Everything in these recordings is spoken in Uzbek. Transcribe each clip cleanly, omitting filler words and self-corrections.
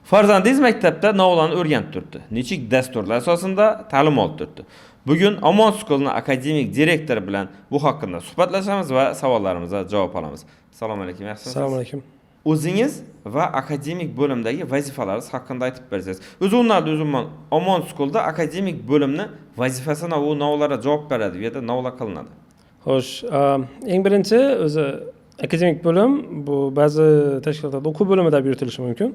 Farzandingiz maktabda navlarni o'rganib turibdi. Nechik dasturlar asosida ta'lim olib turibdi. Bugun Omon School'ning akademik direktori bilan bu haqida suhbatlashamiz va savollarimizga javob olamiz. Assalomu alaykum, yaxshimisiz? Assalomu alaykum. O'zingiz va akademik bo'limdagi vazifalaringiz haqida aytib bersangiz. O'zimman Omon School'da akademik bo'limni vazifasini u navlarga javob beradi, bu yerda navlar qilinadi. Xo'sh, eng birinchi o'zi akademik bo'lim bu ba'zi tashkilotlarda o'quv bo'limi deb yuritilishi mumkin.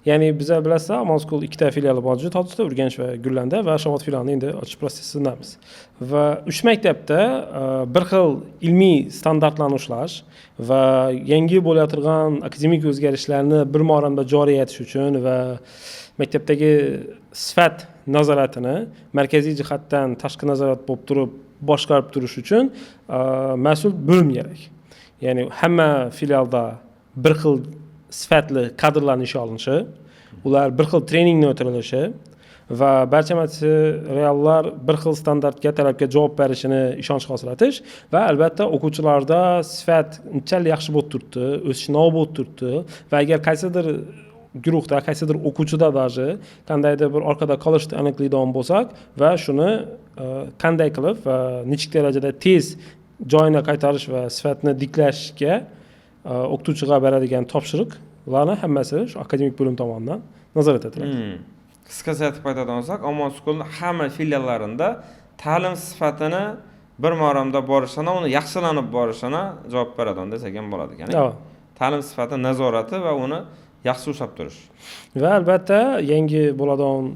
Ya'ni biza bilasizlar, Omon School ikkita filiali mavjud hozirda Urganch va Gulanda va Shovot filialini endi ochish protsessidamiz. Va 3 maktabda bir xil ilmiy standartlarni ushlash va yangi bo'layotgan akademik o'zgarishlarni bir maromda joriy etish uchun va maktabdagi sifat nazoratini markaziy jihatdan tashqi nazorat bo'lib turib boshqarib turish uchun mas'ul bo'lim kerak. Ya'ni hamma filialda bir xil sifatli kadrlarni ishga olinishi, ular bir xil treningni o'tirishi va barcha materiallar bir xil standartga, talabga javob berishini ishonch hosilatish va albatta o'quvchilarda sifat unchalik yaxshi bo'lib turibdi, o'sish nov bo'lib turibdi va agar qaysidir guruhda, qaysidir o'quvchida даже qandaydir bir orqada qolishni aniqlaydigan bo'lsak va shuni qanday qilib va nechik darajada tez joyini qaytarish va sifatni tiklashga o'qituvchiga beradigan topshiriqlarni hammasi shu akademik bo'lim tomonidan nazorat etiladi. Qisqacha aytib aytadigan bo'lsak, Omon School'ning hamma filiallarida ta'lim sifatini bir maromda borishini, uni yaxshilanib borishini javob beradigan desak ham bo'ladi ekan. Ta'lim sifati nazorati va uni yaxshi ushlab turish. Va albatta yangi bo'ladigan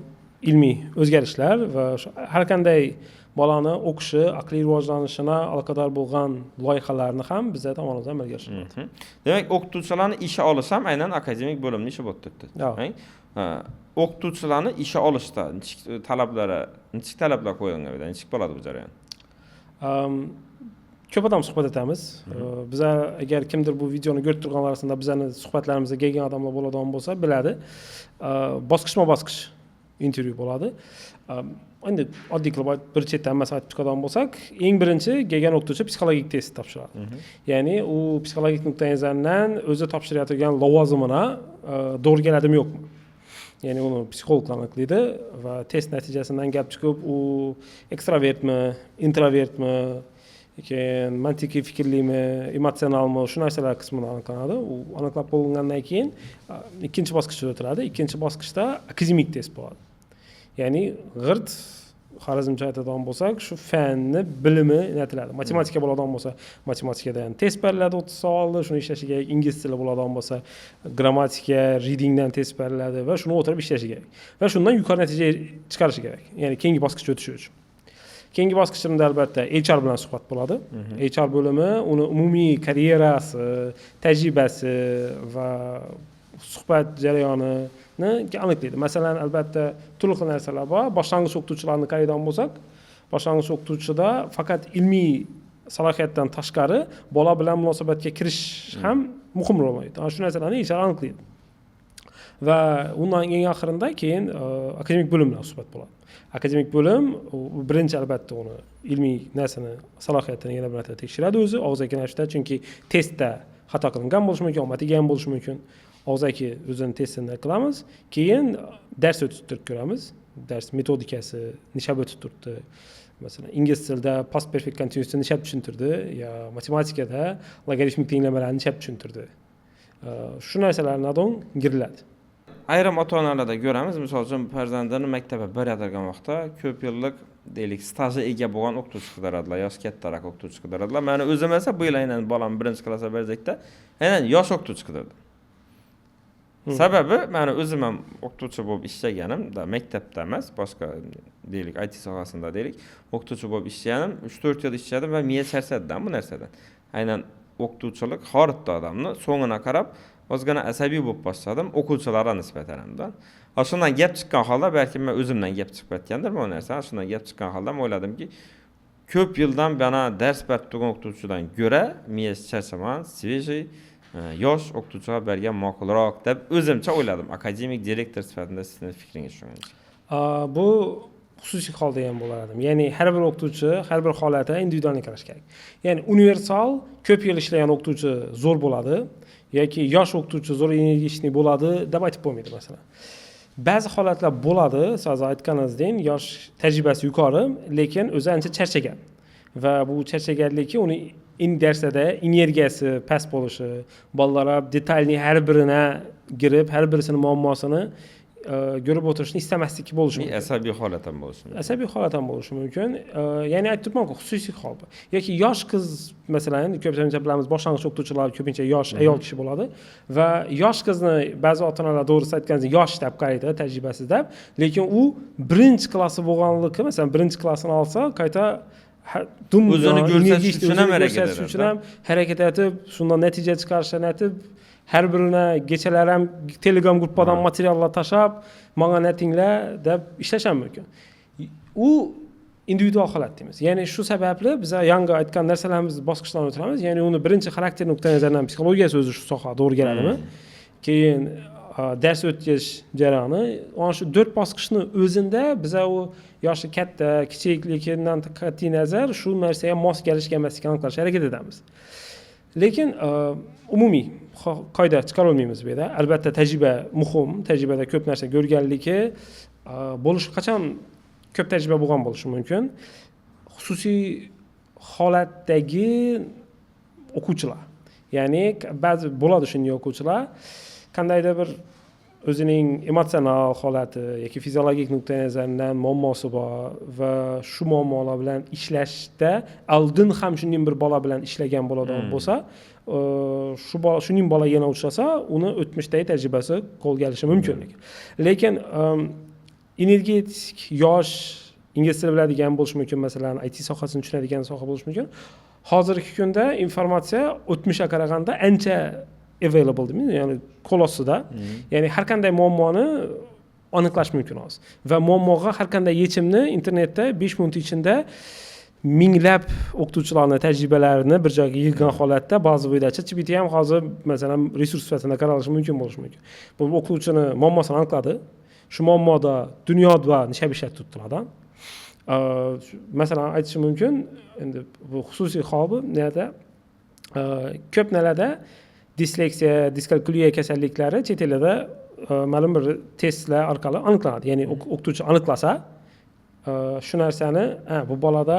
ilmiy o'zgarishlar va har qanday bolani o'qishi, aqliy rivojlanishini aloqador bo'lgan loyihalarni ham biz tomonidan amalga oshiramiz. Demak, o'qituvchilarni ishga olish ham aynan akademik bo'limning ishi bo'lib turibdi. O'qituvchilarni ishga olishda nechik talablar qo'yilgan edi? Nechik bo'ladi bu jarayon? Ko'p odam suhbat etamiz. Biz agar kimdir bu videoni ko'rib turganlar arasida bizning suhbatlarimizga kelgan odamlar bo'ladigan bo'lsa, biladi. Bosqichma-bosqich intervyu bo'ladi. Endi oddiy qilib bir chetdan maslahat aytib chiqadigan bo'lsak, eng birinchi kelgan o'qituvchi psixologik test topshiradi. Ya'ni u psixologik nuqtai nazardan o'zi topshirayotgan lavozimini to'g'ri keladimi yo'qmi? Ya'ni uni psixologlar aniqlaydi va test natijasidan gap chiqib, u ekstravertmi, introvertmi, keyin mantiqiy fikrlimi, emotsionalmi, shu narsalar qismini aniqlanadi. U aniqlab bo'lingandan keyin ikkinchi bosqichga o'tiladi. Ikkinchi bosqichda akademik test bo'ladi. Ya'ni g'irt xorazmcha aytadigan bo'lsak, shu fanni bilimi aytiladi. Matematika bo'ladigan bo'lsa, matematikadan test beriladi 30 savolli, shuni ishlashi kerak. Ingliz tili bo'ladigan bo'lsa, grammatika, readingdan test beriladi va shuni o'tirib ishlashi kerak. Va shundan yuqori natija chiqarishi kerak. Ya'ni keyingi bosqichga o'tish uchun. Keyingi bosqichda albatta HR bilan suhbat bo'ladi. HR bo'limi uni umumiy karyerasi, tajribasi va suhbat jarayonini aniqlaydi. Masalan, albatta turli xil narsalar bor. Boshlang'ich o'qituvchilarni qaraydigan bo'lsak, boshlang'ich o'qituvchida faqat ilmiy salohiyatdan tashqari bola bilan munosabatga kirish ham muhim rol o'ynaydi. Shu narsalarni HR aniqlaydi. Va undan eng oxirida keyin akademik bo'lim bilan suhbat bo'ladi. Akademik bo'lim birinchi albatta uni ilmiy narsani, salohiyatini yana bir marta tekshiradi o'zi og'zaki ravishda, chunki testda xato qilingan bo'lishi mumkin, omatigan bo'lishi mumkin. Og'zaki o'zini testini qilamiz, keyin dars o'tib ko'ramiz. Dars metodikasi nishab o'tib turibdi. Masalan, ingliz tilida past perfect continuousni nishab tushuntirdi, yo matematikada logaritmik tenglamalarni nishab tushuntirdi. Shu narsalardan giriladi. Ayrim ota-onalarda ko'ramiz, misol uchun farzandini maktabga boradigan vaqtda ko'p yillik deylik staji ega bo'lgan o'qituvchi qidiradilar, yosh kattaroq o'qituvchi qidiradilar. Meni o'zim esa bu yil aynan bolam 1-klassga berjakda aynan yosh o'qituvchi qidirdim. Sababi meni o'zim ham o'qituvchi bo'lib ishlaganimda, maktabda emas, boshqa deylik IT sohasida deylik, o'qituvchi bo'lib ishlaganim, 3-4 yil ishladim va miya charchadidan bu narsadan. Aynan o'qituvchilik xoritdi odamni, so'ngina qarab ozgina asabiy bo'lib boshladim o'quvchilarga nisbatan hamda. Shundan gap chiqqan holda, balki men o'zimdan gap chiqib ketgandir bu narsa. Shundan gap chiqqan holda o'yladimki, ko'p yildan bana dars berib turgan o'qituvchidan ko'ra miyasi charchagan, svejiy, yosh o'qituvchiga bergan ma'qulroq deb o'zimcha o'yladim. Akademik direktor sifatida sizning fikringiz shuncha. Bu xususiy holda ham bo'ladi. Ya'ni har bir o'qituvchi har bir holatga individual qarash kerak. Ya'ni universal ko'p yil ishlagan o'qituvchi zo'r bo'ladi. yoki yosh o'qituvchi zo'r energichniy bo'ladi deb aytib bo'lmaydi masalan. Ba'zi holatlar bo'ladi, siz aytganingizdek, yosh tajribasi yuqori, lekin o'zi ancha charchagan. Va bu charchaganligi uni darsda energiyasi past bo'lishi, bolalar detalni har birina girib, har birisini muammosini ko'rib o'tirishni istamasligi bo'lishi mumkin. Asabiy holat ham bo'lishi mumkin. Asabiy holat ham bo'lishi mumkin. Ya'ni aytibman-ku, xususiy hol bu. Yoki yosh qiz, masalan, ko'pincha bilamiz, boshlang'ich o'qituvchilar ko'pincha yosh ayol kishi bo'ladi va yosh qizni ba'zi ota-onalar to'g'risi aytganingizdek yosh deb qaraydi, tajribasiz deb, lekin u birinchi klassi bo'lganligi, masalan, birinchi klassini olsa, qayta o'zini ko'rsatish uchun ham harakat etib, shundan natija chiqarishni aytib, har birine geceler hem Telegram gruppadan materiallar taşab, bana netingler deb ishlash ham mumkin. U individual holat deymiz. Ya'ni shu sababli biz yangi aytgan narsalarimizni bosqichdan o'tiramiz. Ya'ni uni birinchi xarakter nuqtai nazaridan psixologiyasi o'zi shu sohaga to'g'ri keladimi? Keyin dars o'tkazish jarayoni, ana shu 4 bosqichni o'zida biz u yoshi katta, kichikligidan qat'iy nazar shu narsaga mos kelishga emasligini aniqlashga harakat etamiz. Lekin umumiy qoida chiqara olmaymiz bu yerda. Albatta tajriba muhim, tajribada ko'p narsa ko'rganligi bo'lishi qachon ko'p tajriba bo'lgan bo'lishi mumkin. Xususiy holatdagi o'quvchilar. Ya'ni ba'zi bo'ladi shunday o'quvchilar, qandaydir bir o'zining emotsional holati yoki fiziologik nuqtai nazaridan muammosi bor va shu muammolar bilan ishlashda oldin ham shunday bir bola bilan ishlagan bo'ladigan bo'lsa, shuning bola yana uchrasa, uni o'tmishdagi tajribasi qo'lga olishi mumkin. Lekin energetik, yosh, ingliz tili biladigan bo'lishi mumkin, masalan, IT sohasini tushunadigan soha bo'lishi mumkin. Hozirgi kunda informatsiya o'tmishga qaraganda ancha available deymiz, ya'ni qo'l ostida. Ya'ni har qanday muammoni aniqlash mumkin hozir. Va muammoga har qanday yechimni internetda 5 minut ichida minglab o'qituvchilarning tajribalarini bir joyga yig'gan holatda ba'zi bo'yicha ChatGPT ham hozir masalan resurs sifatida qaralishi mumkin bo'lishi mumkin. Bu o'qituvchini muammosini aniqladi. Shu muammoda dunyoda nisha bir shay tutdilardi. Masalan aytishim mumkin, endi bu xususiy hol bu nerda ko'p nalarda disleksiya, diskalkuliya kasalliklari chet elida ma'lum bir testlar orqali aniqlanadi. Ya'ni o'qituvchi aniqlasa, shu narsani, bu bolada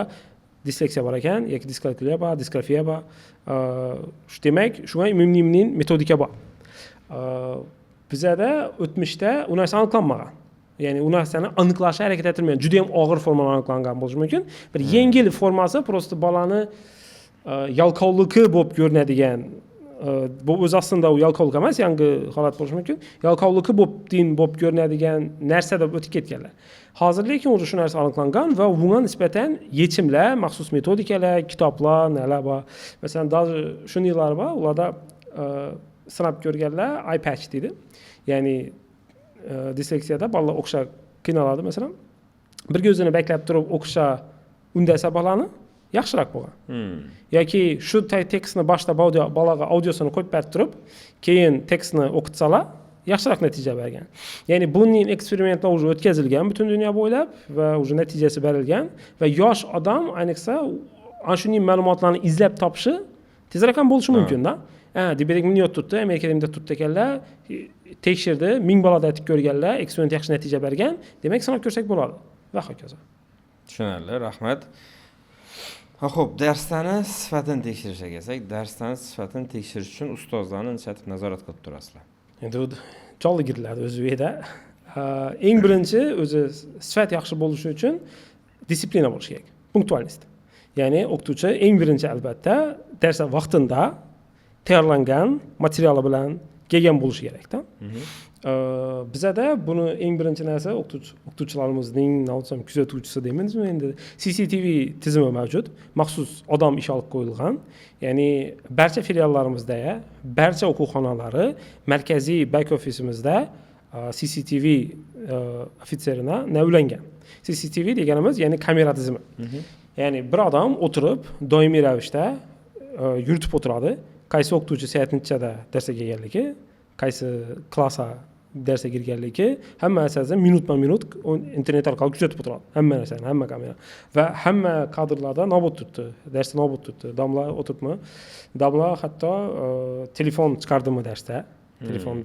disleksiya bor ekan, yoki diskalkuliya bor, diskalfiya bor. Shu demak, shunga immunining metodika bor. Bizada o'tmishda u narsa aniqlanmagan. Ya'ni u narsani aniqlashga harakat etilmagan. Juda ham og'ir formada aniqlangan bo'lishi mumkin. Bir yengil formasi prosta bolani yalqovligi bo'lib ko'rinadigan, bu o'z aslida u yalqovlik emas, yangi holat bo'lishi mumkin. Yalqovligi bo'lib ko'rinadigan narsa deb o'tib ketganlar. Hozir lekin o'sha shu narsa aniqlangan va bunga nisbatan yechimlar, maxsus metodikalar, kitoblar, nalar bor. Masalan, shuninglar bor, ularda sinab ko'rganlar iPatch deydi. Ya'ni disleksiyada bolalar o'qishga qiynaladi masalan. Bir o'zini baklab turib o'qishga undasa bolani yaxshiroq bo'lgan. Yoki shu tekstni boshda bolaga audiosini qo'yib berib turib, keyin tekstni o'qitsalar, yaxshiroq natija bergan. Ya'ni bunning eksperimentlar уже o'tkazilgan butun dunyo bo'ylab va уже natijasi berilgan va yosh odam ayniqsa ana shunday ma'lumotlarni izlab topishi tezroq ham bo'lishi mumkin-da. Demak, miniyot tutdi, Amerikada miniyot tutdi ekanlar, tekshirdi, 1000 bolada aytib ko'rganlar, eksperiment yaxshi natija bergan. Demak, sanab ko'rsak bo'ladi va hokazo. Tushunarli, rahmat. Xo'p, darslarni sifatini tekshirishga kelsak, darslarni sifatini tekshirish uchun ustozlarni nishatib nazorat qilib turasizlar. Endi u jonli giriladi o'z uyida. Eng birinchi o'zi sifat yaxshi bo'lishi uchun disiplina bo'lishi kerak. Punktualnost. Ya'ni o'qituvchi eng birinchi albatta dars vaqtida tayyorlangan material bilan kelgan bo'lishi kerak-da. Bizada buni eng birinchi narsa o'qituvchilarimizning, navsam kuzatuvchisi deymizmi endi, CCTV tizimi mavjud, maxsus odam ish olib qo'yilgan. Ya'ni barcha filiallarimizda, barcha o'quv-xonalari, markaziy back ofisimizda CCTV ofitserini navlangan. CCTV deganimiz ya'ni kamera tizimi. Ya'ni bir odam o'tirib, doimiy ravishda yuritib o'tiradi. Qaysi o'qituvchi soat nechada darsga kelganligi, qaysi klassga darsga kirganligi hamma narsani minutma-minut internet orqali kuzatib o'tiradi. Hamma narsani, hamma kamera va hamma kadrlarda nobud turibdi. Darsda nobud turibdi. Domla o'tiribmi? Domla hatto telefon chiqardimi darsda? Telefon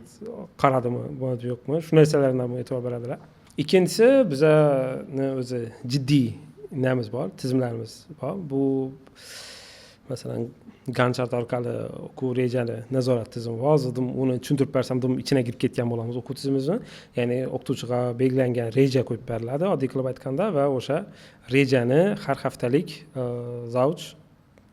qaradimi, bo'ladi yo'qmi? Shu narsalarga ham e'tibor beradilar. Ikkinchisi bizani o'zi jiddiy namiz bor, tizimlarimiz bor. Bu masalan Ganchart orqali o'quv rejali nazorat tizimi bor. Hozir uni tushuntirib bersam, ichine kirib ketgan bo'lamiz o'quv tizimimizni. Ya'ni o'qituvchiga belgilangan reja qo'yib beriladi, oddiy qilib aytganda, va o'sha rejani har haftalik zavch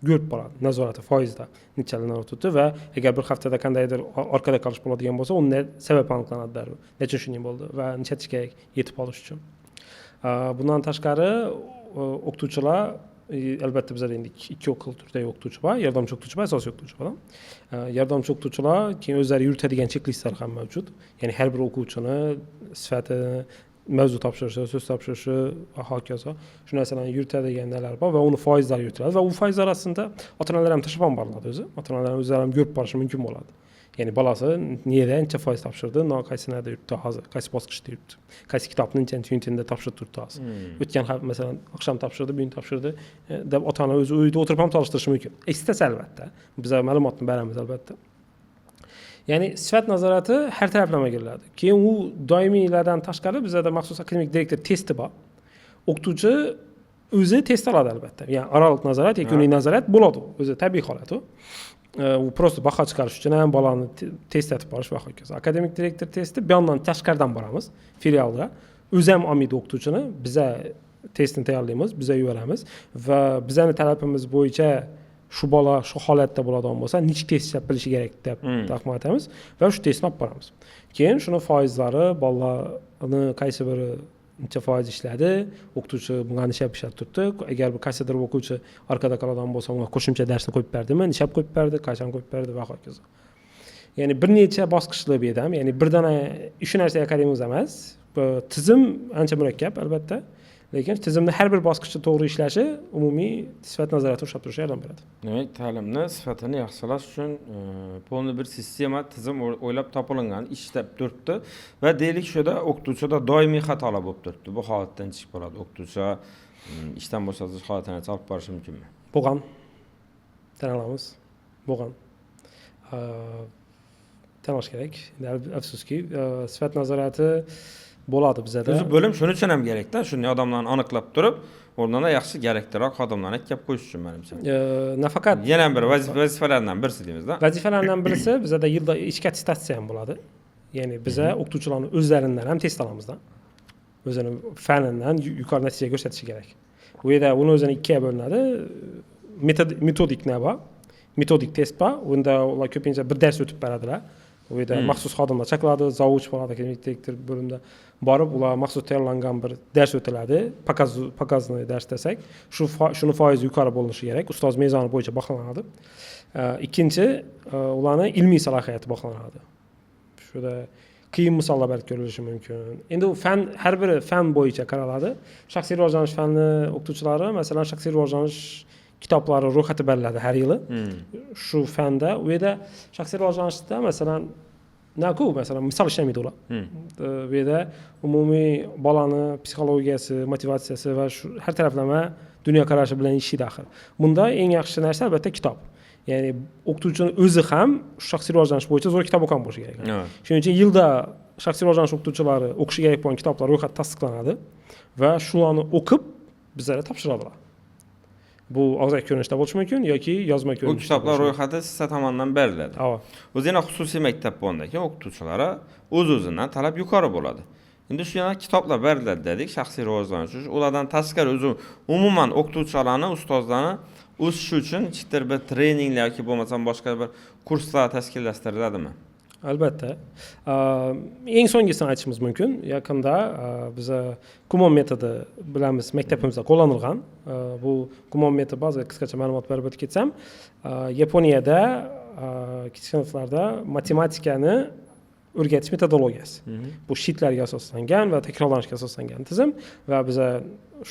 ko'rib boradi, nazorati foizda nechalar o'tdi va agar bir haftada qandaydir orqada qolish bo'ladigan bo'lsa, unda sabab aniqlanadi darrov. Nechun shunday bo'ldi va nechatish kerak yetib olish uchun. Bundan tashqari o'qituvchilar albatta bizda endi ikki o'quv turidagi o'qituvchi bor, yordamchi o'qituvchi bor, asosiy o'qituvchi bor. Yordamchi o'qituvchilar keyin o'zlari yuritadigan cheklistlari ham mavjud. Ya'ni har bir o'quvchini sifati, mavzu topshirishi, so'z topshirishi va hokazo shu narsalarni yuritadiganlar bor va uni foizlar yuritiladi va u foizlar aslida ota-onalar ham tashlab boriladi o'zi. Ota-onalar o'zlari ham ko'rib borishi mumkin bo'ladi. Ya'ni bolasi niyada necha foiz topshirdi, qaysi narda yuribdi hozir, qaysi bosqichda yuribdi, qaysi kitobni nechanchi yuntinda topshirib turibdi hozir. O'tgan masalan oqshom topshirdi, bugun topshirdi deb ota-ona o'zi uyda o'tirib ham solishtirishi mumkin. Eslatsa albatta. Biz ma'lumotni beramiz albatta. Ya'ni sifat nazorati har taraflama qilinadi. Keyin u doimiylardan tashqari bizda maxsus akademik direktor testi bor. O'qituvchi o'zi test oladi albatta. Ya'ni oraliq nazorat, yakuniy nazorat bo'ladi. O'zi tabiiy holat u. U prosta baho chiqarish uchun ham bolani testlatib borish va hokazo. Akademik direktor testi bu yoqdan tashqaridan boramiz filialga. O'zi ham olmaydi o'qituvchini, biza testni tayyorlaymiz, biza yuboramiz va bizning talabimiz bo'yicha shu bola shu holatda bo'ladigan bo'lsa, nechta test ishlab bilishi kerak deb taqdim etamiz va shu testni olib boramiz. Keyin shuni foizlari, bolalarni qaysi biri necha foiz ishladi, o'qituvchi bunga nishab turibdi. Agar bir qaysidir o'quvchi orqada qoladigan bo'lsa, unga qo'shimcha darsni qo'yib berdimi, nishab qo'yib berdi, qachon qo'yib berdi va hokazo. Ya'ni bir necha bosqichli bedam, ya'ni birdana shu narsaga qaraymiz emas. Tizim ancha murakkab albatta. Lekin tizimni har bir bosqichda to'g'ri ishlashi umumiy sifat nazoratini ushlab turishga yordam beradi. Demak, ta'limni sifatini yaxshilash uchun polni bir sistema, tizim o'ylab topilingan, ishlab turibdi va deylik shuda o'qituvchida doimiy xatolar bo'lib turibdi. Bu holatdan chiqib bo'ladi. O'qituvchi ishdan bo'shatish holatini olib borishi mumkinmi? Bo'lgan. Tan olamiz. Bo'lgan. Tan olish kerak. Afsuski, sifat nazorati bo'ladi bizda. O'zi bo'lim shuning uchun ham kerak-da, shunday odamlarni aniqlab turib, o'rnidan yaxshi kerakliroq xodimlarni kelib qo'yish uchun menimcha. Nafaqat yana bir vazifalardan birisi deymiz-da. Vazifalardan birisi bizda yilda ichki attestatsiya ham bo'ladi. Ya'ni biz o'qituvchilarni o'zlaridan ham test olamiz-da. O'zini fanidan yuqori natija ko'rsatishi kerak. Bu yerda uni o'zini ikkiga bo'linadi. Metodik bor. Metodik test bor. Unda ular ko'pincha bir dars o'tib beradilar. U yerda maxsus xodimlar chaqiladi, zavuch bo'ladi, akademik direktor bo'limda borib, ular maxsus tayyorlangan bir dars o'tiladi. Pokazni dars desak, shuni foizi yuqori bo'lishi kerak. Ustoz mezoni bo'yicha baholanadi. Ikkinchi, ularning ilmiy salohiyati baholanadi. Shuda qiyin misollar berib ko'rilishi mumkin. Endi u fan har biri fan bo'yicha qaraladi. Shaxsiy rivojlanish fani o'qituvchilari, masalan, shaxsiy rivojlanish kitoblari ro'yxati beriladi har yili. Shu fanda u yerda shaxsiy rivojlanishda masalan misol ishlamaydi ular. Bu yerda umumiy bolani psixologiyasi, motivatsiyasi va shu har taraflama dunyoqarashi bilan ishlaydi axir. Bunda eng yaxshi narsa albatta kitob. Ya'ni o'qituvchining o'zi ham shaxsiy rivojlanish bo'yicha zo'r kitob o'qigan bo'lishi kerak. Shuning uchun yilda shaxsiy rivojlanish o'qituvchilari o'qishi kerak bo'lgan kitoblar ro'yxati tasdiqlanadi va shularni o'qib bizlarga topshiradilar. Bu og'zaki ko'rinishda bo'lishi mumkin yoki yozma ko'rinishda. Bu kitoblar ro'yxati siz tomonidan beriladi. O'zingizning xususiy maktab bo'lgandan keyin o'qituvchilari o'z-o'zidan talab yuqori bo'ladi. Endi shu yana kitoblar beriladi dedik, shaxsiy rivojlanish uchun. Ulardan tashqari o'zi umuman o'qituvchilarni, ustozlarni o'sish uchun chiqtir bir treninglar yoki bo'lmasam boshqa bir kurslar tashkillashtiriladimi? Albatta. Eng so'nggisini aytishimiz mumkin. Yaqinda biz Kumon metodi bilamiz, maktabimizda qo'llanilgan. Bu Kumon metodi ba'zi qisqacha ma'lumot berib o'tib ketsam, Yaponiyada kichik sinflarda matematikani o'rgatish metodologiyasi. Bu sheetlarga asoslangan va takrorlanishga asoslangan tizim va biz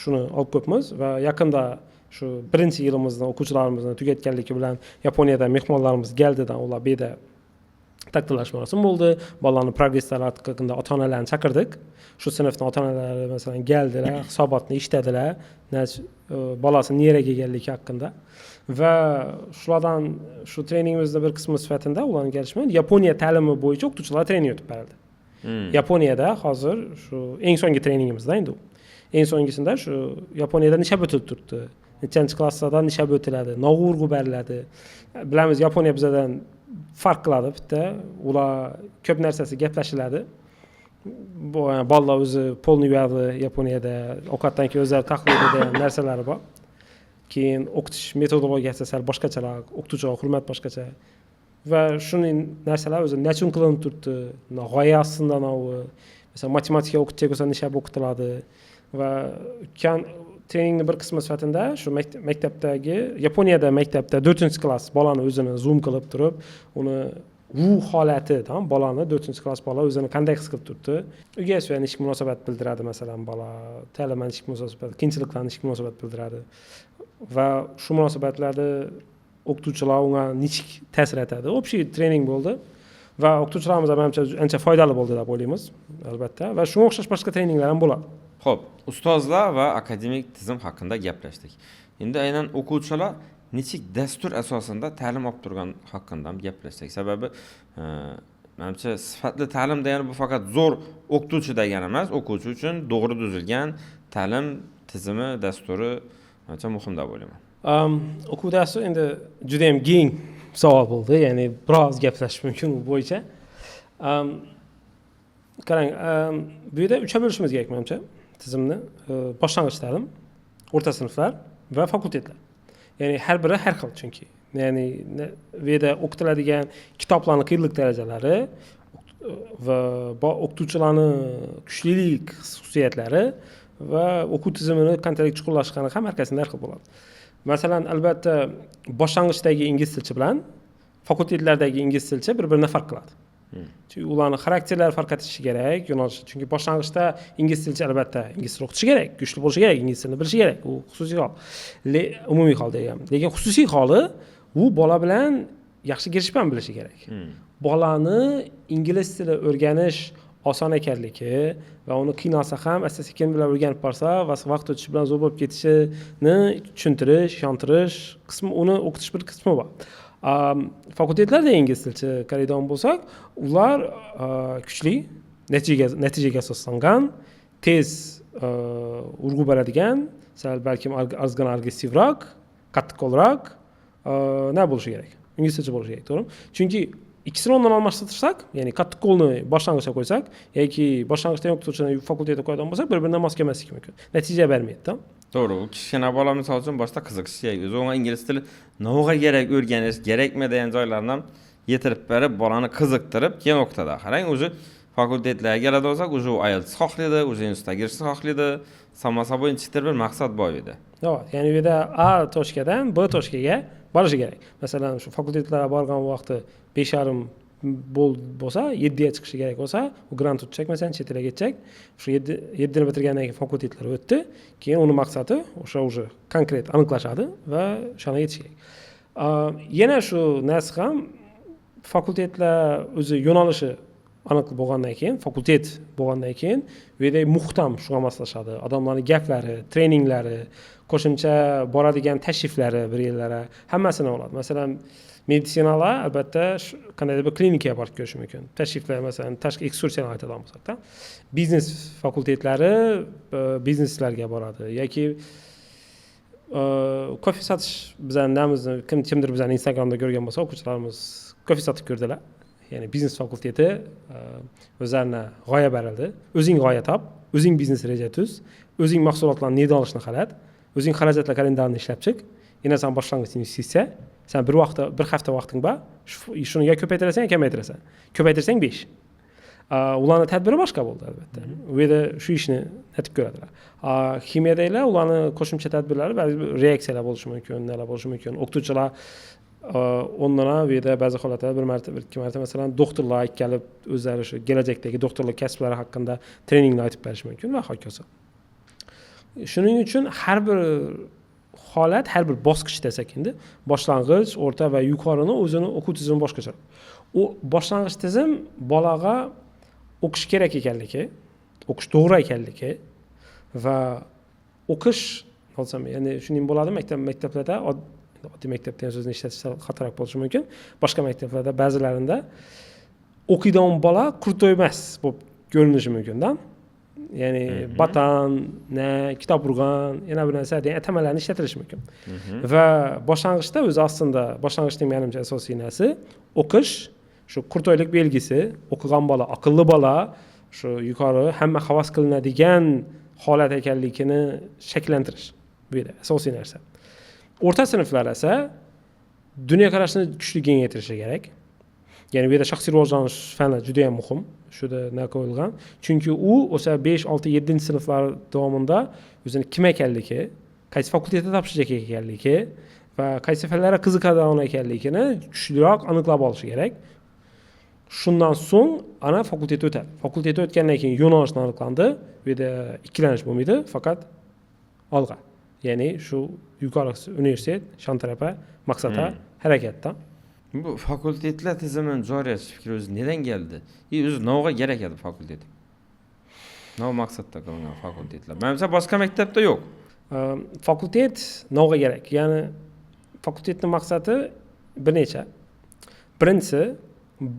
shuni olib ko'pmiz va yaqinda shu birinchi yilimizni o'quvchilarimizni tugatganligi bilan Yaponiyadan mehmonlarimiz keldidan ular bu yerda takdirlashma bo'ldi. Bolalarning progresslari haqida ota-onalarni chaqirdik. Shu sinfning ota-onalari masalan keldilar, hisobotni eshitadilar, bolasini neraga kelganligi haqida. Va shulardan shu treningimizda bir qismi sifatida ularni kelishmadi. Yaponiya ta'limi bo'yicha o'qituvchilar trening o'tib berildi. Yaponiyada hozir shu eng so'nggi treningimizda endi u. Eng so'nggisida shu Yaponiyada nishab o'tilib turibdi. Nechanchi klasslarda nishab o'tiladi, nog'urg'u beriladi. Bilamiz, Yaponiya bizdan farq qiladi bitta. Ular ko'p narsasi gaplashiladi. Bu bolalar o'zi polni yuvadi Yaponiyada, ovqatdan keyin o'zlari tahlil degan narsalari bor. Keyin o'qitish metodologiyasi sal boshqacharoq, o'qituvchiga hurmat boshqacha. Va shuning narsalar o'zi nechun qilinib turibdi, g'oya aslida masalan matematika o'qitsak bo'lsa nishab o'qitiladi va treningni bir qismi sifatida shu maktabdagi Yaponiyada maktabda 4-klass bolani o'zini zoom qilib turib, uni ruh holatidan bolani 4-klass bola o'zini qanday his qilib turibdi, uyga nechik munosabat bildiradi, masalan bola ta'limga nechik munosabat, qiyinchiliklarga nechik munosabat bildiradi va shu munosabatlarni o'qituvchilar unga nechik ta'sir etadi. Общий trening bo'ldi va o'qituvchilarimiz menimcha ancha foydali bo'ldi deb o'ylaymiz, albatta, va shunga o'xshash boshqa treninglar ham bo'ladi. Xo'p, ustozlar va akademik tizim haqida gaplashdik. Endi aynan o'quvchilar nechik dastur asosida ta'lim olib turgan haqida ham gaplashsak. Sababi menimcha sifatli ta'lim degani bu faqat zo'r o'qituvchi degani emas, o'quvchi uchun to'g'ri tuzilgan ta'lim tizimi, dasturi menimcha muhim deb o'ylayman. O'quv dasturi endi juda ham keng savol bo'ldi, ya'ni biroz gaplashish mumkin bu bo'yicha. Qarang, bu yerda 3 ga bo'lishimiz kerak menimcha tizimni. Boshlang'ich ta'lim, o'rta sinflar va fakultetlar. Ya'ni har biri har xil, chunki ya'ni bu yerda o'qitiladigan kitoblarning qiyinlik darajalari va o'qituvchilarning kuchlilik xususiyatlari va o'quv tizimini qanchalik chuqurlashgani ham har xil bo'ladi. Masalan, albatta boshlang'ichdagi ingliz tili bilan fakultetlardagi ingliz tili bir-biridan farq qiladi. Chunki ularning xarakterlari farq etishi kerak, yo'nalishi. Chunki boshlang'ich ingliz tili albatta ingliz tili o'qitishi kerak, kuchli bo'lishi kerak, ingliz tilini bilishi kerak. U xususiy hol. Umumiy hol degan. Lekin xususiy holi u bola bilan yaxshi kelishib ham bilishi kerak. Bolani ingliz tili o'rganish oson ekanligi va uni qiynalsa ham asta-sekin bilan o'rganib borsa va vaqt o'tishi bilan zo'r bo'lib ketishini tushuntirish, ishontirish qismi, uni o'qitish bir qismi bor. Fakultetlarda ingliz tilchi qaraydigan bo'lsak, ular kuchli, natijaga asoslangan, tez urg'u beradigan, sal balkim ozgina agressivroq, qattiqroq bo'lishi kerak. Ingliz tilchi bo'lishi kerak, to'g'rimi? Chunki ikkisini o'rnidan almashtirsak, ya'ni qattiqqo'lni boshlang'ichga qo'ysak yoki boshlang'ichda o'qituvchini fakultetga qo'yadigan bo'lsak, bir-biridan mos kelmasligi mumkin. Natija bermaydi-da. To'g'ri, u kichkina bola misol uchun boshda qiziqishi kerak. O'zi unga ingliz tili nima kerak, o'rganish kerakmi degan joylardan yetirib berib, bolani qiziqtirib, keyin o'qitadi. Qarang, o'zi fakultetlarga keladi bo'lsak, o'zi IELTS xohlaydi, o'zi institutga kirishni xohlaydi. Samo собой chiqtir bir maqsad bor edi. Yo'q, ya'ni bu yerda A tochkadan B tochkaga borishi kerak. Masalan, shu fakultetlarga borgan vaqti 5,5 bo'lsa, 7 ga chiqishi kerak bo'lsa, u grant tutacak, masalan, chet elga ketacak. Shu 7 ni bitirgandan keyin fakultetlar o'tdi. Keyin uni maqsadi o'sha konkret aniqlashadi va o'shanga yetish kerak. Yana shu narsa ham fakultetlar o'zi yo'nalishi aniq bo'lgandan keyin, fakultet bo'lgandan keyin bu yerda muhit ham shunga moslashadi. Odamlarning gaplari, treninglari, qo'shimcha boradigan tashriflari bir yillara hammasini oladi. Masalan, meditsinalar albatta qandaydir bir klinikaga borib ko'rish mumkin. Tashriflar, masalan, tashqi ekskursiyalar aytadigan bo'lsak-da, biznes fakultetlari bizneslarga boradi yoki kofe sotish, bizamizni kimdir bizani Instagramda ko'rgan bo'lsa, o'quvchilarimiz kofe sotib ko'rdilar. Ya'ni biznes fakulteti o'zlarini g'oya berildi. O'zing g'oya top, o'zing biznes reja tuz, o'zing mahsulotlarni nega olishni qarat, o'zing xarajatlar kalendarini ishlab chiq. Yana sen boshlang'ich investitsiya, sen bir hafta vaqting bor, shuni ya ko'paytirasan yoki kamaytirasan. Ko'paytirsang 5. Ularning tadbiri boshqa bo'ldi albatta. U yerda shu ishni aytib ko'radilar. Kimiyadagilar ularning qo'shimcha tadbirlari, ba'zi reaksiyalar bo'lishi mumkin, nelar bo'lishi mumkin. O'qituvchilar ondan bu yerda ba'zi holatlarda bir marta, ikki marta masalan doktorlar kelib o'zlari shu kelajakdagi doktorlik kasblari haqida treninglar aytib berish mumkin va hokazo. Shuning uchun har bir holat har bir bosqich desak endi, boshlang'ich, o'rta va yuqorini o'zini o'quv tizimi boshqacha. U boshlang'ich tizim bolaga o'qish kerak ekanligi, o'qish to'g'ri ekanligi va o'qish olsam, ya'ni shuning bo'ladi maktablarda oddiy maktab degan so'zni ishlatish xatorak bo'lishi mumkin. Boshqa maktablarda ba'zilarida o'qiydigan bola kurtoy emas bo'lib ko'rinishi mumkin-da. Ya'ni batan, kitob urgan, yana bir narsa degan atamalarni ishlatilishi mumkin. Va boshlang'ichda o'zi aslida boshlang'ichning menimcha asosiy narsa o'qish, shu kurtoylik belgisi, o'qigan bola, aqlli bola, shu yuqori hamma havas qilinadigan holat ekanligini shakllantirish. Bu yerda asosiy narsa. O'rta sinflar esa dunyoqarashini kuchli kengaytirishi kerak. Ya'ni bu yerda shaxsiy rivojlanish fani juda ham muhim. Shuda qo'yilgan. Chunki u o'sha 5, 6, 7 sinflar davomida o'zini kim ekanligi, qaysi fakultetda topshirajak ekanligi va qaysi fanlarga qiziqadigan ekanligini kuchliroq aniqlab olishi kerak. Shundan so'ng ana fakultet o'tadi. Fakultet o'tgandan keyin yo'nalishni aniqlandi. Bu yerda ikkilanish bo'lmaydi, faqat olg'a. Ya'ni shu yuqori universitet, shantarapa, maqsadga harakatda. Bu fakultetlar tizimini joriy etish fikri o'zi nedan keldi? O'zi navga kerak edi fakultet. Nav maqsadda qilingan fakultetlar. Menimcha boshqa maktabda yo'q. Fakultet navga kerak. Ya'ni fakultetning maqsadi bir necha. Birinchisi,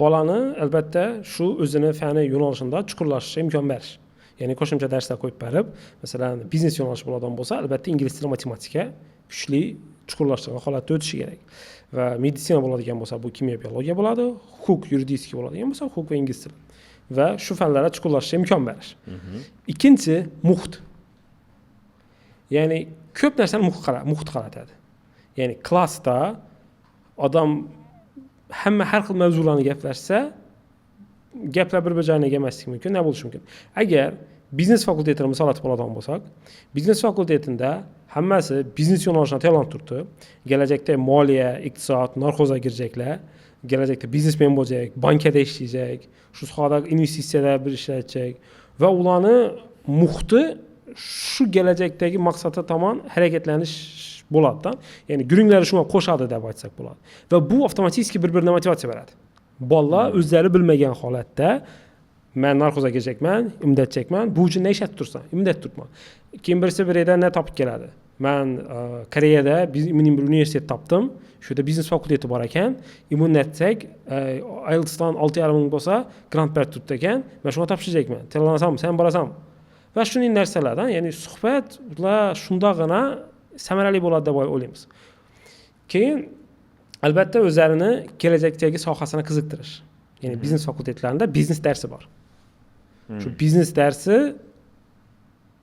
bolani albatta shu o'zini fani yo'nalishida chuqurlashishiga imkon berish. Ya'ni qo'shimcha darslar qo'yib berib, masalan, biznes yo'nalishi bo'ladigan bo'lsa, albatta ingliz tili, matematika kuchli chuqurlashtirgan holatda o'tishi kerak. Va meditsina bo'ladigan bo'lsa, bu kimyo, biologiya bo'ladi, huquq, yuridik bo'ladigan bo'lsa, huquq va ingliz tili. Va shu fanlarga chuqurlashishga imkon berish. Ikkinchi, muhit. Ya'ni ko'p narsani muhit qaratadi. Ya'ni klassda odam hamma har xil mavzularni gaplashsa, gaplar bir joyga kelmasligi mumkin, nima bo'lishi mumkin. Agar biznes fakultetini misol olib oladigan bo'lsak, biznes fakultetida hammasi biznes yo'nalishini tanlab turibdi. Kelajakda moliya, iqtisod, narxozga kirajaklar, kelajakda biznesmen bo'lajak, bankada ishlayajak, shu sohada investitsiyalar bir ishlatacak va ularni muhiti shu kelajakdagi maqsadga tomon harakatlanish bo'ladi-da. Ya'ni guringlari shunga qo'shadi deb aytsak bo'ladi. Va bu avtomatik bir-biriga motivatsiya beradi. Bolalar o'zlari bilmagan holatda men narxozga kirajakman, imdatchakman, bu uchun ne ishlatib tursan? Imdat turibman. Keyin birisi bir yerdan ne topib keladi? Men Koreyada bir universitet topdim. Shu yerda biznes fakulteti bor ekan. Immunatsak, IELTSdan 6,5 ming bo'lsa, grant berib turibdi ekan. Men shunga topshirajakman. Tanlansam, sen borasan. Va shuning narsalardan, ya'ni suhbat ular shundagina samarali bo'ladi deb o'ylaymiz. Keyin albatta o'zlarini kelajakdagi sohasini qiziqtirish. Ya'ni biznes fakultetlarida biznes darsi bor. Shu biznes darsi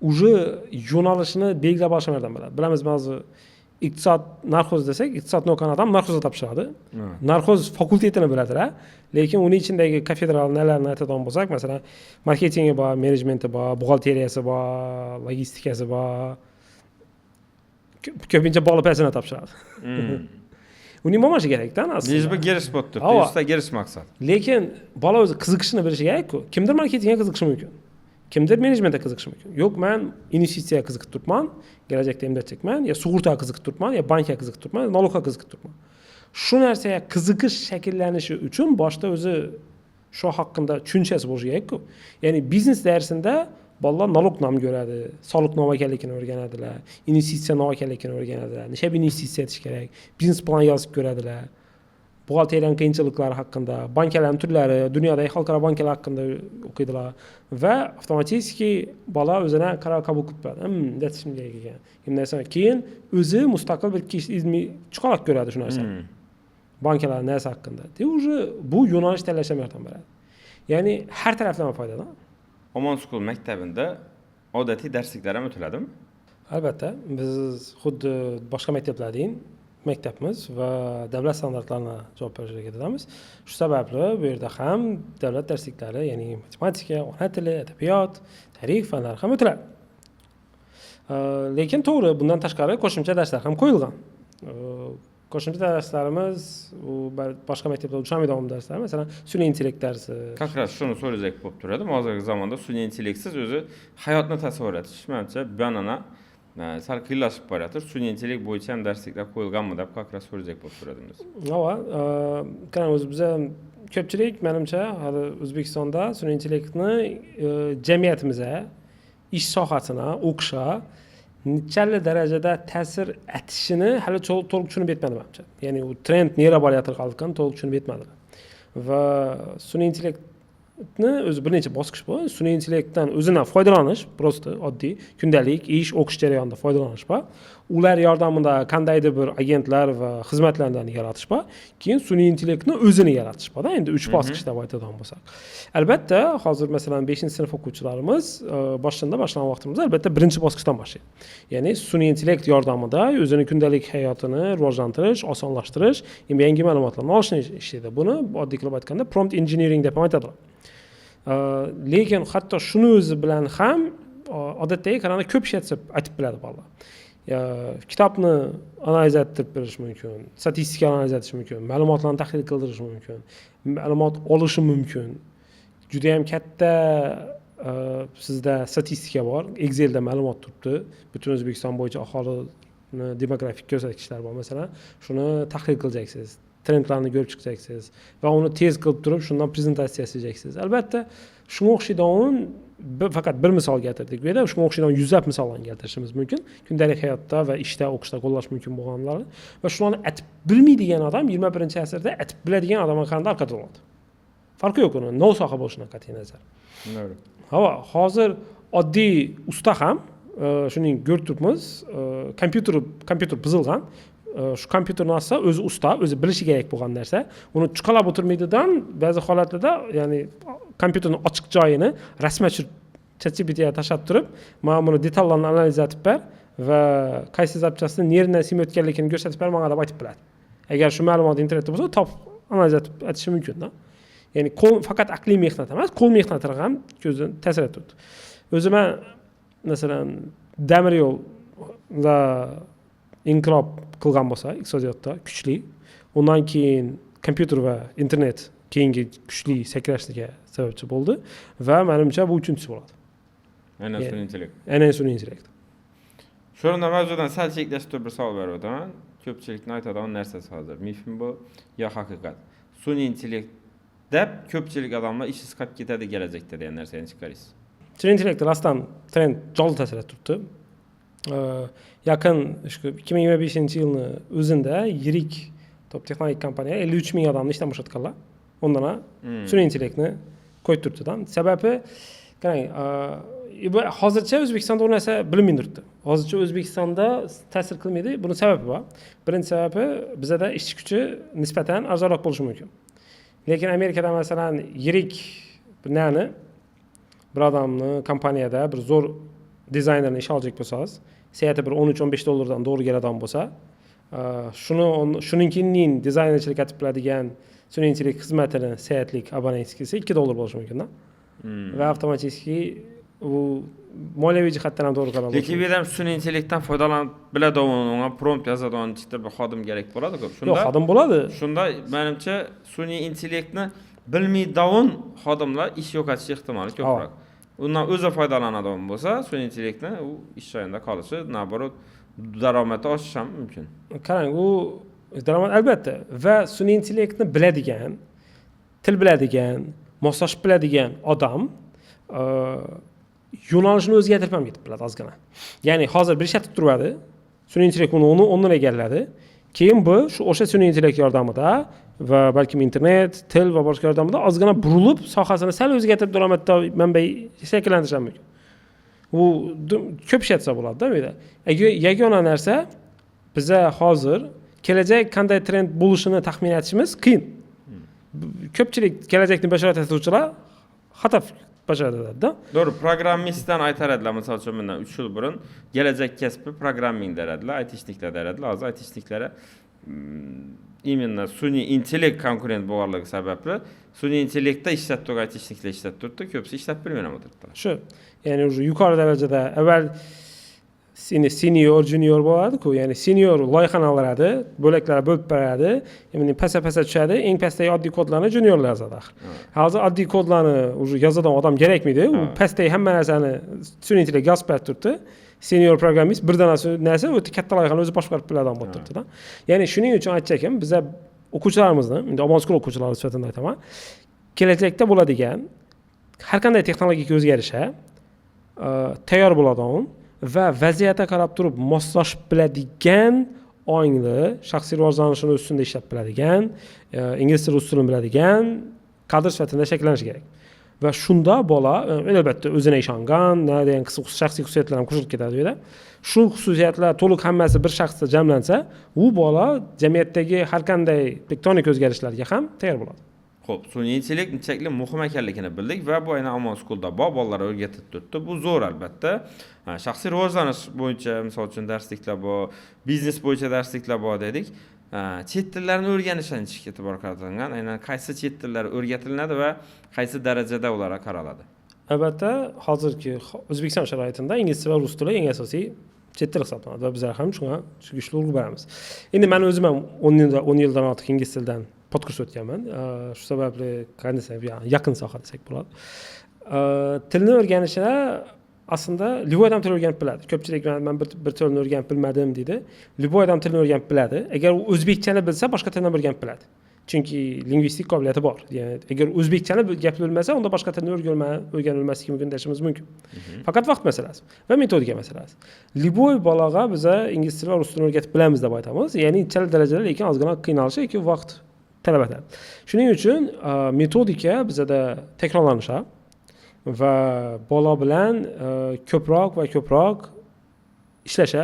уже yo'nalishini belgilab olishlardan bo'ladi. Bilamiz, ba'zi iqtisod narxoz desak, iqtisodni o'qigan odam narxozga topshiradi. Narxoz fakultetini biladilar, lekin uning ichidagi kafedral nalarni aytadigan bo'lsak, masalan, marketingi bor, menejmenti bor, buxgalteriyasi bor, logistikasi bor. Ko'pincha bolalarni topshiradi. Uning bo'lmashi kerak-da aslida. Biz bu girish bo'lib turibdi. Usta girish maqsad. Lekin bola o'zi qiziqishini bilishi kerak-ku. Kimdir marketingga qiziqishi mumkin. Kimdir menejmentga qiziqishi mumkin. Yo'q, men investitsiyaga qiziqib turibman, kelajakda imdatchakman, yo sug'urtaga qiziqib turibman, yo bankga qiziqib turibman, налогga qiziqib turibman. Shu narsaga qiziqish shakllanishi uchun boshda o'zi shu haqida tushunchasi bo'lishi kerak-ku. Ya'ni biznes darsida bolalar налог nom ko'radi, soliq nima ekanligini o'rganadilar, investitsiya nima ekanligini o'rganadilar, necha investitsiya etish kerak, biznes plan yozib ko'radilar. Buxgalteriyaning qiyinchiliklari haqida, bankalarning turlari, dunyodagi xalqaro bankalar haqida o'qiydilar va avtomatik bola o'zini qaror qabul qilib beradi. Deb ekan. Kimdan keyin o'zi mustaqil bir chiqarib ko'radi shu narsani. Bankalar narsa haqida. Уже bu yo'nalish tanlashga yordam beradi. Ya'ni har taraflama foydali. Omon School maktabida odatiy darsliklar ham o'tiladimi? Albatta, biz xuddi boshqa maktablardek maktabimiz va davlat standartlarini javob berishga ketamiz. Shu sababli bu yerda ham davlat darsliklari, ya'ni matematika, ona tili, adabiyot, tarix fanlari ham o'tiladi. Lekin to'g'ri, bundan tashqari qo'shimcha darslar ham qo'yilgan. Qo'shimcha darslarimiz boshqa maktabda uchramaydigan darslar, masalan, sun'iy intellekt darsi. Как раз shuni so'raysak bo'lib turadi. Hozirgi zamonda sun'iy intellektsiz o'zi hayotni tasavvur etish, menimcha, banana Sal qiyinlashib borayotir. Sun'iy intellekt bo'yicha ham darsliklar qo'yilganmi deb qaqra so'rayajak bo'lib so'radingiz. Ava, qarang o'zi biza ko'pchilik menimcha hali O'zbekistonda sun'iy intellektni jamiyatimizga, ish sohasini o'qishga nechalik darajada ta'sir etishini hali to'liq tushunib yetmadi menimcha. Ya'ni u trend nera borayotir xalqdan to'liq tushunib yetmadi. Va sun'iy intellektni o'zi bir necha bosqich bor. Sun'iy intellektdan o'zidan foydalanish, prosta oddiy kundalik ish, o'qish jarayonida foydalanish bor. Ular yordamida qandaydir bir agentlar va xizmatlardan yaratish bor. Keyin sun'iy intellektni o'zini yaratish bor. Endi 3 bosqich deb aytadigan bo'lsak. Albatta, hozir masalan 5-sinf o'quvchilarimiz boshlangan vaqtimizda albatta birinchi bosqichdan boshlaydi. Ya'ni sun'iy intellekt yordamida o'zini kundalik hayotini rivojlantirish, osonlashtirish, yangi ma'lumotlarni olishni ishlaydi. Buni oddiy qilib aytganda prompt engineering deb ham aytadilar. Lekin hatto shuni o'zi bilan ham odatdagi qaraganda ko'p ish aytib biladi bolalar. Kitobni analiz etib berish mumkin, statistika analiz etish mumkin, ma'lumotlarni tahlil qildirish mumkin, ma'lumot olishi mumkin. Juda ham katta sizda statistika bor, Excelda ma'lumot turibdi. Butun O'zbekiston bo'yicha aholini demografik ko'rsatkichlar bor masalan. Shuni tahlil qilacaksiniz, trendlarni ko'rib chiqacaksiniz va uni tez qilib turib, shundan prezentatsiya yasajaksiniz. Albatta, shunga o'xshaydigan faqat bir misol keltirdik. Bu yerda shunga o'xshaydigan yuzlab misollarni keltirishimiz mumkin. Kundalik hayotda va ishda, o'qishda qo'llash mumkin bo'lganlarni va shularni aytib bilmaydigan odam 21-asrda aytib biladigan odamga qaraganda orqada bo'ladi. Farqi yo'q uni, nov soha bo'lishidan qat'iy nazar. To'g'ri. Hozir oddiy usta ham shuning ko'rib turibmiz, kompyuter buzilgan. Shu kompyuterni olsa o'zi usta, o'zi bilishi kerak bo'lgan narsa, uni chuqalab o'tirmaydidan ba'zi holatlarda, ya'ni kompyuterning ochiq joyini rasmga tushirib ChatGPTga tashlab turib, "Men buni detallarni analiz etib ber va qaysi zapchasini nerdan simayotganligini ko'rsatib ber" menga deb aytib biladi. Agar shu ma'lumot internetda bo'lsa, topib analiz etib etishi mumkin-da. Ya'ni faqat aqliy mehnat emas, qo'l mehnatini ham ko'zdan ta'sir etadi. O'zi men masalan damir yo'lda inqilob qilgan bo'lsa, iqtisodiyotda kuchli, undan keyin kompyuter va internet keyingi kuchli sakrashiga sababchi bo'ldi va menimcha bu uchinchisi bo'ladi. Aynan sun'iy intellekt. Aynan sun'iy intellekt. Shunda mavzudan sal cheklashib bir savol berib o'taman. Ko'pchilikning aytadigan narsasi hozir mifmi bu yo haqiqat. Sun'iy intellekt deb ko'pchilik odamlar ishsiz qolib ketadi kelajakda degan narsani chiqarasiz. Sun'iy intellekt rostdan trend jolly ta'sir etib turibdi. Yaqin 2025-yilni o'zida yirik top texnologik kompaniya 53 ming odamni ishdan bo'shatganlar. Ondan sun'iy intellektni qo'yib turibdi-da. Sababi qarang, hozircha O'zbekistonda u narsa bilinmay turibdi. Hozircha O'zbekistonda ta'sir qilmaydi. Buning sababi bor. Birinchi sababi bizda ishchi kuchi nisbatan arzonroq bo'lishi mumkin. Lekin Amerikada masalan yirik bir odamni kompaniyada bir zo'r dizaynerni ish olacak bo'lsangiz, soati bir 13-15 dollardan to'g'ri keladigan bo'lsa, shuningkin dizaynerchilik etib biladigan sun'iy intellekt xizmatini soatlik abonentskisi 2 dollar bo'lishi mumkin-da. Va avtomatik u moliyaviy jihatdan ham to'g'ri qaror bo'lishi. Lekin bu ham sun'iy intellektdan foydalanib biladigan, prompt yozadigan bir xodim kerak bo'ladi-ku. Shunda yo'q, xodim bo'ladi. Shunda menimcha sun'iy intellektni bilmaydigan xodimlar ish yo'qotish ehtimoli ko'proq. Undan o'zi foydalanadigan bo'lsa, sun'iy intellektni u ish joyida qolishi, naborot daromadi oshishi ham mumkin. Qarang, u daromad albatta va sun'iy intellektni biladigan, til biladigan, moslashib biladigan odam yo'nalishni o'zgartirib ham ketib biladi ozgina. Ya'ni hozir bir ish aytib turadi, sun'iy intellekt uni o'rniga egalladi. Keyin bu o'sha sun'iy intellekt yordamida va balkim internet, til va boshqa yordamida ozgina burilib, sohasini sal o'zgartirib daromadda manbai shakllantirish ham mumkin. U ko'p ish aytsa bo'ladi-da bu yerda. Yagona narsa biza hozir kelajak qanday trend bo'lishini taxmin etishimiz qiyin. Ko'pchilik kelajakni bashorat etuvchilar xato bajaradi-da. To'g'ri, programmistdan aytaradilar, misol uchun bundan 3 yil burun kelajak kasbi programming deradilar, aytishliklar deradilar. Hozir aytishliklari именно sun'iy intellekt konkurent bo'lganligi sababli sun'iy intellektda ishlatib turgan aytishliklar ishlatib turibdi, ko'psi ishlab bilmay o'tiribdi. Shu, ya'ni yuqori darajada avval senior, junior bo'ladi-ku, ya'ni senior loyihani oladi, bo'laklarga bo'lib beradi, ya'ni pasa tushadi, eng pastdagi oddiy kodlarni juniorlar yozadi axir. Hozir oddiy kodlarni уже yozadigan odam kerakmidi? U pastdagi hamma narsani sun'iy intellekt yozib berib turibdi. Senior programmist birdan narsa o'ta katta loyihani o'zi boshqarib biladigan bo'lib turibdi-da. Ya'ni shuning uchun aytchakim, biz o'quvchilarimizni, endi Omon School o'quvchilari sifatida aytaman, kelajakda bo'ladigan har qanday texnologik o'zgarishga tayyor bo'ladigan va vaziyatga qarab turib moslashib biladigan ongli, shaxsiy rivojlanishini ustida ishlab biladigan, ingliz tili usulini biladigan kadr sifatida shakllanishi kerak. Va shunda bola albatta o'zine ishongan, degan shaxsiy xususiyatlar ham qo'shilib ketadi bu yerda. Shu xususiyatlar to'liq hammasi bir shaxsda jamlansa, u bola jamiyatdagi har qanday tektonik o'zgarishlarga ham tayyor bo'ladi. Xo'p, sun'iy intellekt nechakli muhim ekanligini bildik va bu aynan Omon Schoolda bolalarga o'rgatib turibdi. Bu zo'r albatta. Shaxsiy rivojlanish bo'yicha, misol uchun darsliklar bor, biznes bo'yicha darsliklar bor dedik. Chet tillarni o'rganishga e'tibor qaratilgan. Aynan qaysi chet tillari o'rgatiladi va qaysi darajada ularga qaraladi? Albatta, hozirgi O'zbekiston sharoitida ingliz tili va rus tili eng asosiy chet til hisoblanadi va bizlar ham shunga kuchli urg'u beramiz. Endi men o'zim ham 10 yildan ortiq ingliz tilidan podkurs o'tganman. Shu sababli qanday yaqin soha desak bo'ladi. Tilni o'rganishda aslında любой odam tilni o'rganib biladi. Ko'pchilik men bir tilni o'rganib bilmadim deydi. Любой odam tilni o'rganib biladi. Agar u o'zbekchani bilsa, boshqa tilni ham o'rganib biladi. Chunki lingvistik qobiliyati bor. Ya'ni agar o'zbekchani gap bilmasa, unda boshqa tilni o'rganilmasligi mumkin deyishimiz mumkin. Faqat vaqt masalasi va metodika masalasi. Любой bolaga biz ingliz tili va rus tilini o'rgatib bilamiz deb aytamiz. Ya'ni chala darajada, lekin ozgina qiynalishi yoki vaqt talab etadi. Shuning uchun metodika bizda takrorlanishi va bola bilan ko'proq ishlasha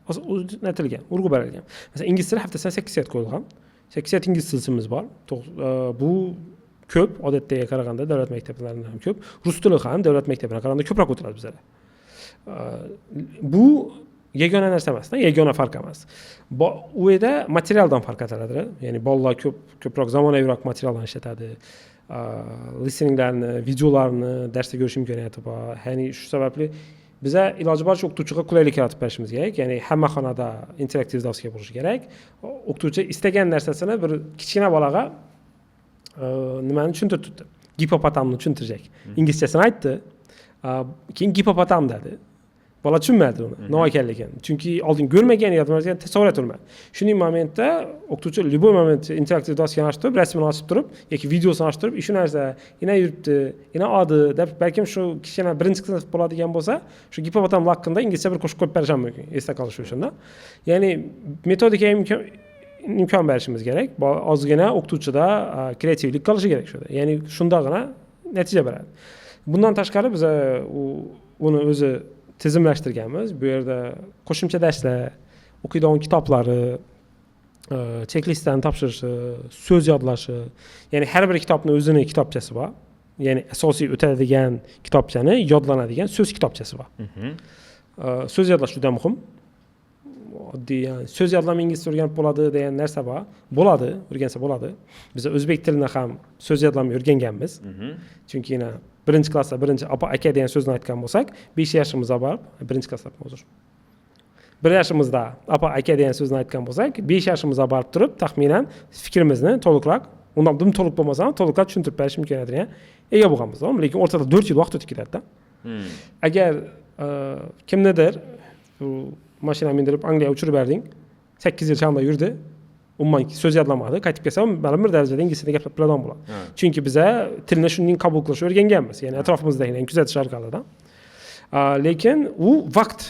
o'rnatilgan, urg'u berilgan. Masalan, ingliz tili haftasidan 8 soat qo'yilgan. 8 soat ingliz tilimiz bor. Bu ko'p, odatdaga qaraganda davlat maktablaridan ham ko'p. Rus tili ham davlat maktabiga qaraganda ko'proq o'tiladi bizda. Bu yagona narsa emas, yagona farq emas. U yerda materialdan farq etiladi. Ya'ni bolalar ko'proq zamonaviyroq materialdan ishlatadi. Listeninglarni, videolarni darsda ko'rish imkoniyati bor. Ya'ni shu sababli biza iloji boricha o'qituvchiga qulaylik yaratib berishimiz kerak. Ya'ni hamma xonada interaktiv doska bo'lishi kerak. O'qituvchi istagan narsasini bir kichkina bolaga nimani tushuntirdi. Gipopotamni tushuntirajak. Inglizchasini aytdi. Keyin gipopotam dedi. Bola tushunmadi uni, nima ekanligini. Chunki oldin ko'rmagan, yodmagan tasavvur etolmadi. Shuning momentda o'qituvchi любой moment interaktiv doskani ochib turib, rasmini ochib turib yoki videosini ochib turib, shu narsa ina yuribdi, ina odi deb balkim shu kichkina birinchi sinf bo'ladigan bo'lsa, shu gipopotam haqida inglizcha bir qo'shib qo'yib berishim mumkin, esda qolishi uchun. Ya'ni metodikaga imkon berishimiz kerak. Ozgina o'qituvchida kreativlik qolishi kerak shunda. Ya'ni shundagina natija beradi. Bundan tashqari biz uni o'zi tizimlashtirganmiz. Bu yerda qo'shimcha darslar, o'qiydigan kitoblari, checklistlarni topshirishi, so'z yodlashi, ya'ni har bir kitobning o'zining kitobchasi bor. Ya'ni asosiy o'tadigan kitobchani yodlanadigan so'z kitobchasi bor. So'z yodlash juda muhim. Oddiy so'z yodlama ingliz o'rganib bo'ladi degan narsa bor. Bo'ladi, o'rgansa bo'ladi. Biz o'zbek tilini ham so'z yodlama o'rganganmiz. Chunki birinchi klassda aka degan so'zni aytgan bo'lsak, 5 yoshimizda borib, birinchi klassda hozir. 1 yoshimizda aka degan so'zni aytgan bo'lsak, 5 yoshimizda borib turib, taxminan fikrimizni to'liqroq, undan to'liq bo'lmasa ham to'liqroq tushuntirib berish imkoniyatiga ega bo'lganmiz. Lekin o'rtada 4 yil vaqt o'tib ketadi-da. Agar kimnidir mashina mindirib Angliyaga uchirib berding, 8 yil shamda yurdi, umuman so'z yodlamadi, qaytib kelsa ma'lum bir darajada ingliz tilida gapirib biladigan bo'ladi. Chunki biz tilni shunday qabul qilishni o'rganganmiz, ya'ni atrofimizdagi kuzatish orqali. Lekin u vaqt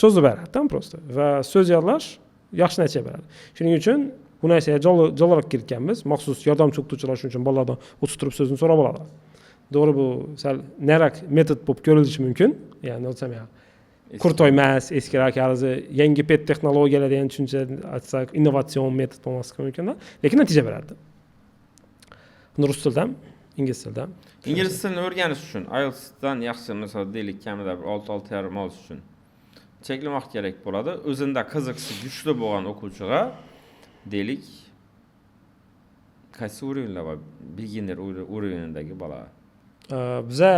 cho'zib beradi prosta va so'z yodlash yaxshi natija beradi. Shuning uchun bu narsaga jolroq kiritganmiz. Maxsus yordamchi o'qituvchilar shuning uchun bolalardan o'tirib so'zni so'rab oladi. To'g'ri, bu sal narak metod bo'lib ko'rilishi mumkin. Ya'ni o'tsam kurtoy emas, eskiroq yangi pet texnologiyalar degan tushuncha aytsak, innovatsion metod bo'lmasligi mumkin, lekin natija beradi. Rus tilidan, ingliz tilidan. Ingliz tilini o'rganish uchun IELTSdan yaxshi, masalan, deylik kamida 6.5 olish uchun chekli vaqt kerak bo'ladi. O'zinda qiziqishi kuchli bo'lgan o'quvchiga deylik qaysi o'rinlar bor? Beginner o'rinidagi bola. Biza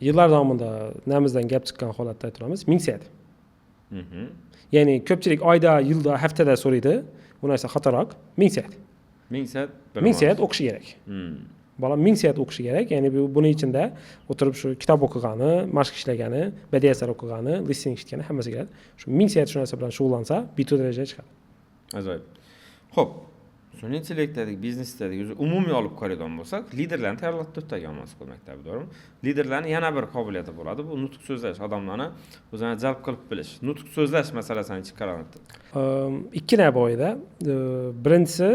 yillar davomida namizdan gap chiqqan holatda turamiz. 1000 soat. Ya'ni ko'pchilik oyda, yilda, haftada so'raydi. Bu narsa xatoroq. 1000 soat. 1000 soat. 1000 soat o'qishi kerak. Bola 1000 soat o'qishi kerak. Ya'ni buning ichida o'tirib shu kitob o'qigani, mashq ishlagani, badiiy asar o'qigani, listening eshitgani hammasi keladi. Shu 1000 soat shu narsa bilan shug'ullansa, B2 darajaga chiqadi. Ajoyib. Xo'p, sun'iy intellektdagi, biznesdagi umumiy olib qaraydigan bo'lsak, liderlarni tayyorlab turadigan mas'ul maktabi, to'g'rimi? Liderlarning yana bir qobiliyati bo'ladi. Bu nutq so'zlash, odamlarni o'zini jalb qilib bilish. Nutq so'zlash masalasini chiqaradi. Ikki nav bo'yida. Birinchisi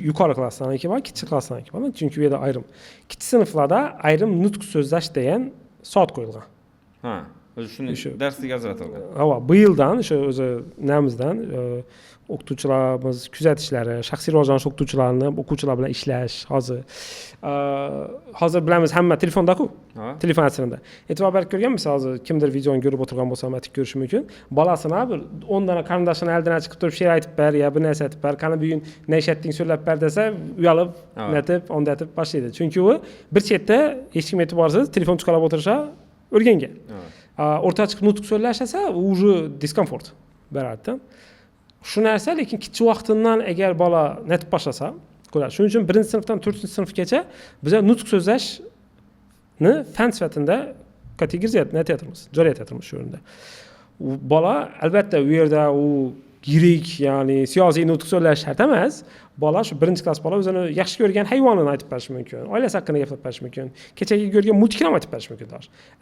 yuqori klassdaniki va kichik klassdaniki bor. Chunki bu yerda ayrim kichik sinflarda ayrim nutq so'zlash degan soat qo'yilgan. Ha, o'zi shuni darsga ajratilgan. Ha, bu yildan o'zi namizdan o'qituvchilarimiz kuzatishlari, shaxsiy rivojlanish o'qituvchilarini o'quvchilar bilan ishlash hozir bilamiz hamma telefonda-ku. Telefon asrida. E'tibor berib ko'rgan misol hozir kimdir videoni ko'rib o'tirgan bo'lsa, aytib ko'rishi mumkin. Bolasini bir 10 dona qarindashini aldidan chiqib turib she'r aytib ber, yo bir narsa aytib ber, qani bugun ne eshatding so'zlab ber desa, uyalib, netib, ondatib boshlaydi. Chunki u bir chetda hech kim e'tiborsiz telefon chiqarib o'tirisha o'rgangan. O'rtaga chiqib nutq so'zlashsa, u уже diskomfort beradi. Shu narsa lekin kichik vaqtidan agar bola netib boshlasa, ko'radi. Shuning uchun 1-sinfdan 4-sinfgacha biz nutq so'zlashni fan sifatida kategorizatsiya joriy etyapmiz shu o'rinda. Bola albatta u yerda u yirik, ya'ni siyosiy nutq so'zlash shart emas. Bola shu 1-klass bola o'zini yaxshi ko'rgan hayvonini aytib berishi mumkin, oilasi haqida gaplab berishi mumkin, kechagi ko'rgan multfilm aytib berishi mumkin.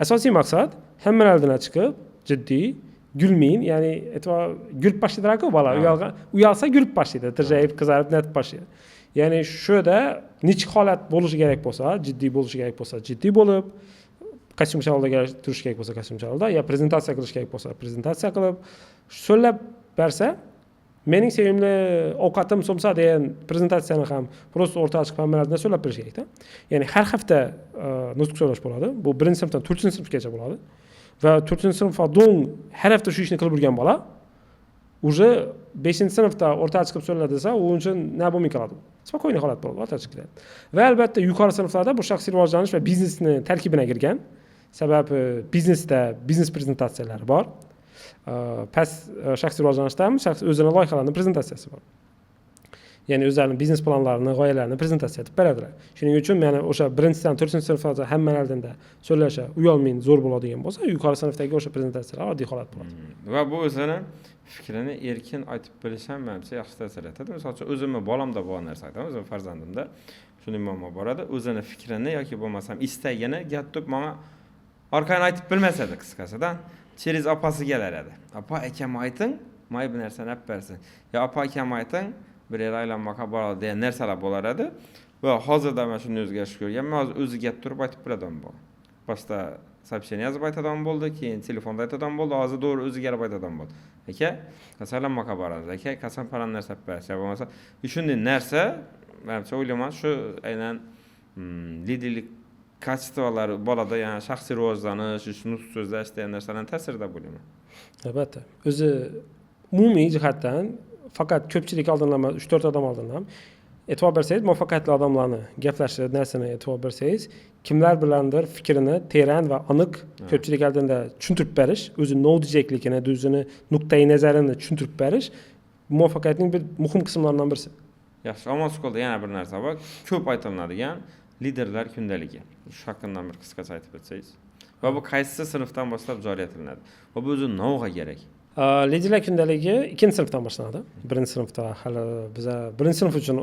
Asosiy maqsad hammalar oldiga chiqib, jiddiy gülmeyin, ya'ni gülüp başlaydı bola, uyalsa gülüp başlaydı, tirjayib, qizarib, netib başlaydı. Ya'ni shuda necha holat bo'lishi kerak bo'lsa, jiddiy bo'lishi kerak bo'lsa, jiddiy bo'lib, kostyumcha holda turish kerak bo'lsa, kostyumcha holda, yo prezentatsiya qilish kerak bo'lsa, prezentatsiya qilib, so'zlab bersa, mening sevimli ovqatim somsa degan prezentatsiyani ham prosta o'rtaga chiqib hammalarga so'zlab berish kerak-da. Ya'ni har hafta nutq so'zlash bo'ladi. Bu 1-sinfdan 4-sinfgacha bo'ladi. Va 4-sinfda har hafta shu ishni qilib yurgan bola уже 5-sinfda o'rtaga chiqib so'zladi desa, u uchun nima bo'lmay qoladi. Spokойный holat bo'ladi, o'rtaga chiqadi. Va albatta yuqori sinflarda bu shaxsiy rivojlanish va biznesni tarkibina kirgan. Sababi biznesda biznes prezentatsiyalari bor. Past shaxsiy rivojlanishda ham o'zining loyihalarini prezentatsiyasi bor. Ya'ni o'zlarining biznes planlarini, g'oyalarini prezentatsiya qilib beradilar. Shuning uchun meni o'sha 1-dan 4-sinfgacha hammalardan so'zlasha uyalmay zo'r bo'ladigan bo'lsa, yuqori sinfdagi o'sha prezentatsiyalar oddiy holat bo'ladi. Va bu o'zini fikrini erkin aytib bilish ham menimcha yaxshi ta'sir etadi. Misol uchun o'zimni bolamda bo'lgan narsa aytaman, o'zim farzandimda shunday muammo bor edi. O'zini fikrini yoki bo'lmasam istagini gapirib menga orqani aytib bilmasa edi qisqasidan, через opasi kelar edi. Apa akam ayting, may bir narsani olib bersin. Yo apa akam ayting, bir yere aylanmoqqa boradi degan narsalar bo'lar edi. Va hozirda men shuni o'zgarishni ko'rganman. Hozir o'zi gap turib aytib beradigan bo'ldi. Boshda сообщение yozib aytadigan bo'ldi, keyin telefonda aytadigan bo'ldi, hozir to'g'ri o'zi kelib aytadigan bo'ldi. Aka, kasallanmoqqa boramiz. Aka, qasam paran narsa bersa bo'lmasa, shunday narsa, menimcha o'ylayman, shu aynan liderlik kачестволari bolada, ya'ni shaxsiy rivojlanish, nutq so'zlash degan narsalarning ta'sirida bo'layman. Albatta. O'zi umumiy jihatdan faqat ko'pchilik oldindan emas, 3-4 odam oldindan e'tibor bersangiz, muvaffaqiyatli odamlarni gaplashish narsani e'tibor bersangiz, kimlar bilandir fikrini teran va aniq ko'pchilik oldinda tushuntirib berish, o'zi no'dijekligini, o'zini nuqtai nazarini tushuntirib berish muvaffaqiyatning bir muhim qismlaridan birisi. Yaxshi, Omon Schoolda yana bir narsa bor. Ko'p aytiladigan liderlar kundaligi. Shu haqida bir qisqacha aytib o'tsangiz. Va bu qaysi sinfdan boshlab joriy etiladi? Va bu o'zi nima kerak? Liderlar kundaligi 2-sinfdan boshlanadi. 1-sinfda hali biz 1-sinf uchun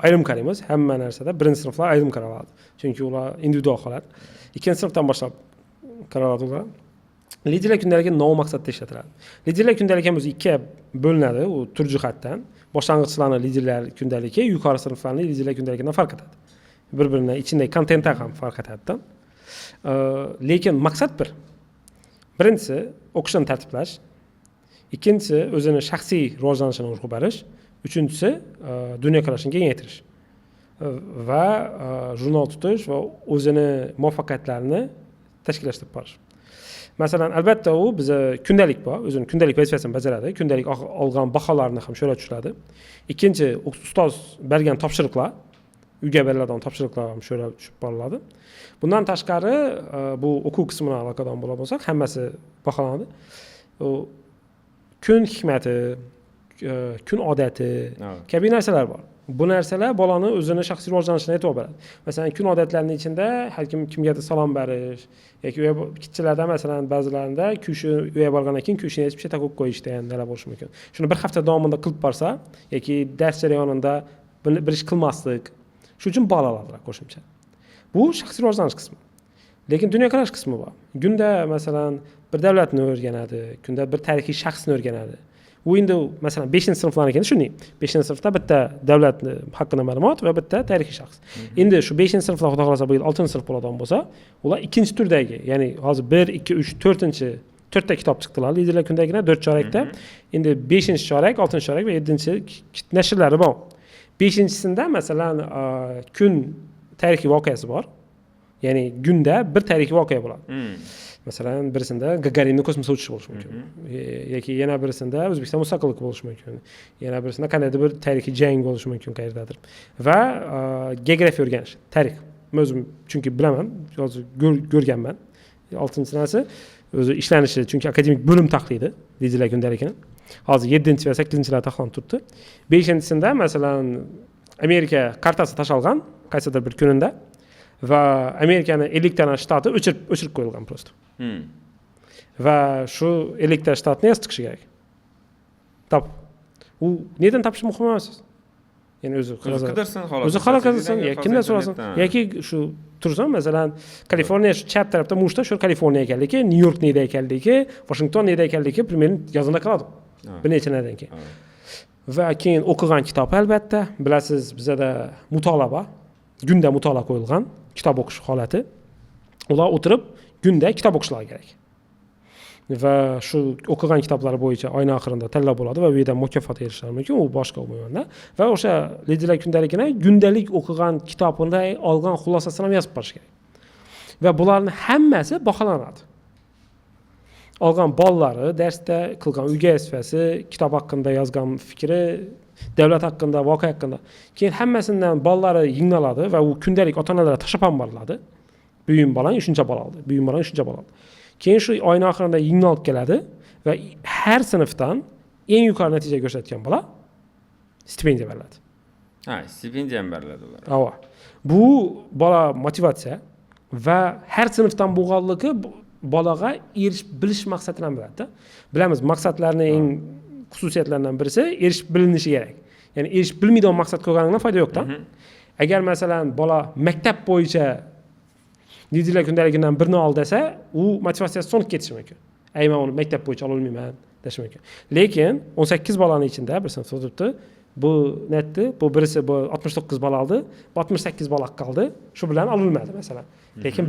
ayrim qaraymiz. Hamma narsada 1-sinflar ayrim qaraladi. Chunki ular individual holat. 2-sinfdan boshlab qaraladi ular. Liderlar kundaligi nima maqsadda ishlatiladi? Liderlar kundaligi o'zi ikkiga bo'linadi, u tur jihatdan. Boshlang'ichlarning liderlar kundaligi yuqori sinflarning liderlar kundaligidan farq etadi. Bir-birining ichidagi kontentlar ham farq etadi. Lekin maqsad bir. Birinchisi o'qishni tartiblash. Ikkinchisi o'zini shaxsiy rivojlanishini urg'u berish, uchinchisi dunyoqarashini kengaytirish va jurnal tutish va o'zini muvaffaqiyatlarini tashkillashtirib borish. Masalan, albatta u biza kundalik bor, o'zining kundalik vazifasini bajaradi, kundalik olgan baholarni ham sho'ra tushiradi. Ikkinchi, ustoz bergan topshiriqlar, uyga beriladigan topshiriqlar ham sho'ra tushib boriladi. Bundan tashqari bu o'quv qismiga aloqador bo'lsak, hammasi baholanadi. kun hikmati, kun odati kabi narsalar bor. Bu narsalar bolani o'zini shaxsiy rivojlanishini e'tibor beradi. Masalan, kun odatlarining ichida har kimgadir salom berish yoki kichiklarda masalan ba'zilarida kushi uyga borgandan keyin kushini yechib cheta qo'yib qo'yish deganlar bo'lishi mumkin. Shuni bir hafta davomida qilib borsa yoki dars jarayonida bir ish qilmaslik. Shuning uchun bolalarga qo'shimcha. Bu shaxsiy rivojlanish qismi. Lekin dunyoqarash qismi bor. Kunda masalan bir davlatni o'rganadi, kunda bir tarixiy shaxsni o'rganadi. Bu endi masalan 5-sinflardan ekan shuni. 5-sinfda bitta davlat haqida ma'lumot va bitta tarixiy shaxs. Endi shu 5-sinflar xudo xolasa bu yil 6-sinf bo'ladigan bo'lsa, ular ikkinchi turdagi, ya'ni hozir 1, 2, 3, 4ta kitob chiqdilar. Liderlar kundagina 4 chorakda. Endi 5-chorak, 6-chorak va 7-nashrlari bor. 5-chisida masalan kun tarixiy voqeasi bor. Ya'ni kunda bir tarixiy voqea bo'ladi. Masalan, birisida Gagarinning kosmosga uchishi bo'lishi mumkin. Yoki yana birisida O'zbekiston mustaqilligi bo'lishi mumkin. Yana birisida qandaydir bir tarixiy jang bo'lishi mumkin qayerdadir. Va geografiya o'rganish, tarix. Men o'zim chunki bilaman, hozir ko'rganman. 6-sinasi o'zi ishlanishi, chunki akademik bo'lim tahlili liderlar kundaligini. Hozir 7 va 8-lar taxlanib turibdi. 5-sida masalan Amerika kartasi tashalgan qaysidir bir kunida va Amerikaning 50 ta shtati o'chirib qo'yilgan prosto. Va shu 50 ta shtatni yozib chiqish kerak. U nedan topish muhim emas. Ya'ni o'zi qidirsin xolos. O'zi xalaqasin, kimdan so'rasin yoki shu tursin, masalan, Kaliforniya shu chap tarafda mushta shu Kaliforniya ekanligi, Nyu-York neda ekanligi, Washington neda ekanligi primern yozilib qoladi. Bir necha yildan keyin. Va keyin o'qigan kitob albatta, bilasiz, bizada mutolaa bor. Kunda mutolaa qo'yilgan, kitob o'qish holati. Ular o'tirib kunda kitob o'qishlari kerak. Va shu o'qigan kitoblar bo'yicha oyna oxirida tanlab bo'ladi va bu yerdan mukofot erishlari mumkin, u boshqa umuman. Va o'sha liderlar kundaligini kundalik o'qigan kitobida olgan xulosasini ham yozib borish kerak. Va bularning hammasi baholanadi. Olgan bollari, darsda qilgan o'rganish vazifasi, kitob haqida yozgan fikri, davlat haqida, voqea haqida. Keyin hammasidan bollari yig'naladi va u kundalik ota-onalarga tashlab ham boriladi. Buyum bolang shuncha bol oldi, buyum bolang shuncha bol oldi. Keyin shu oyna oxirida yig'nalib keladi va har sinfdan eng yuqori natija ko'rsatgan bola stipendiya beriladi. Stipendiya ham beriladi ular. Ava. Bu bola motivatsiya va har sinfdan bo'lganligi bolaga erishib bilish maqsadini biladi. Bilamiz, maqsadlarning eng xususiyatlaridan birisi erishib bilinishi kerak. Ya'ni erishib bilmaydigan maqsad qo'yganingdan foyda yo'q-da. Agar masalan bola maktab bo'yicha liderlar kundaligidan birini ol desa, u motivatsiyasi so'nib ketishi mumkin. Men uni maktab bo'yicha ola olmayman deyish mumkin. Lekin 18 bolaning ichida bir sinf turibdi. Bu netdi, bu birisi bu 69 bola oldi, 68 bola qoldi. Shu bilan ololmadi masalan. Lekin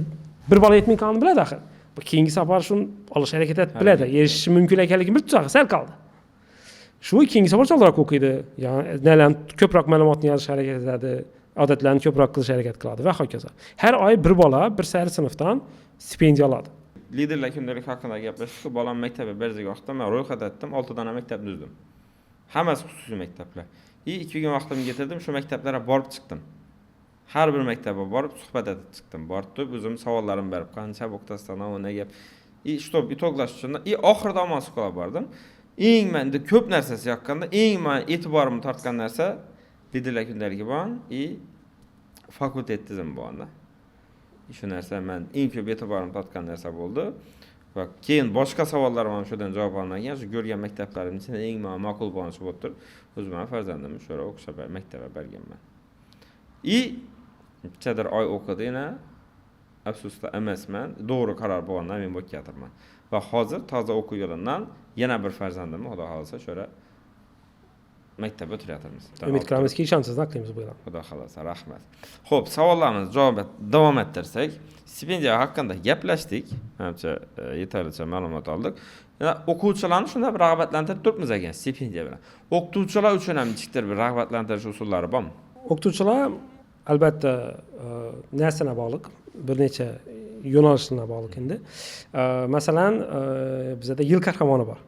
bir bola yetmay qoldi biladi axir. Bu keyingi safar shuni olish harakat etib biladi. Erishishi mumkin ekanligini bilib turadi, sal qoldi. Shu keyingi safar chaqaloq o'qiydi. Ya'ni ko'proq ma'lumotni yozishga harakat etadi, odatlarni ko'proq qilishga harakat qiladi va hokazo. Har oy bir bola bir sari sinfdan stipendiya oladi. Liderlar kundalik haqida gaplashdik. Bolam maktabga berdigan vaqtda men ro'yxat etdim, 6 dona maktab tuzdim. Hammasi xususiy maktablar. 2 kun vaqtimni yetirdim, shu maktablarga borib chiqdim. Har bir maktabga borib suhbat etib chiqdim. Borib o'zim savollarim berib, qancha o'qitasidan nima gap. Shtop itoqlash uchun oxirida olmasib qola bordim. Eng menda ko'p narsasi yoqqanda, eng men e'tiborimni tortgan narsa liderlar kundaligi bor, fakultet tizimi bo'ldi. Shu narsa men eng ko'p e'tiborimni tortgan narsa bo'ldi. Va keyin boshqa savollarim ham shundan javob olmagan, shu ko'rgan maktablarim ichida eng ma'qul bo'lganicha bo'ldi. O'zim ham farzandimni shura o'qishga maktabga berganman. Chadir oy o'qidi yana afsusda emasman, to'g'ri qaror bo'lgandan men bo'lganman. Va hozir toza o'quv yo'lidan yana bir farzandimni xudo xolasa shura maktabga o'tiryapmiz. Umid qilamizki, ishonchsizni aqlaymiz bu yil. Xudo xolasa, rahmat. Xo'p, savollarimizni javob davom ettirsak, stipendiya haqida gaplashdik. Menimcha yetarlicha ma'lumot oldik. O'quvchilarni shunday bir rag'batlantirib turibmiz ekan stipendiya bilan. O'qituvchilar uchun ham ichikdir bir rag'batlantirish usullari bormi? O'qituvchilar albatta narsaga bog'liq, bir necha yo'nalishlarga bog'liq endi. Masalan, bizda yil qahramoni bor.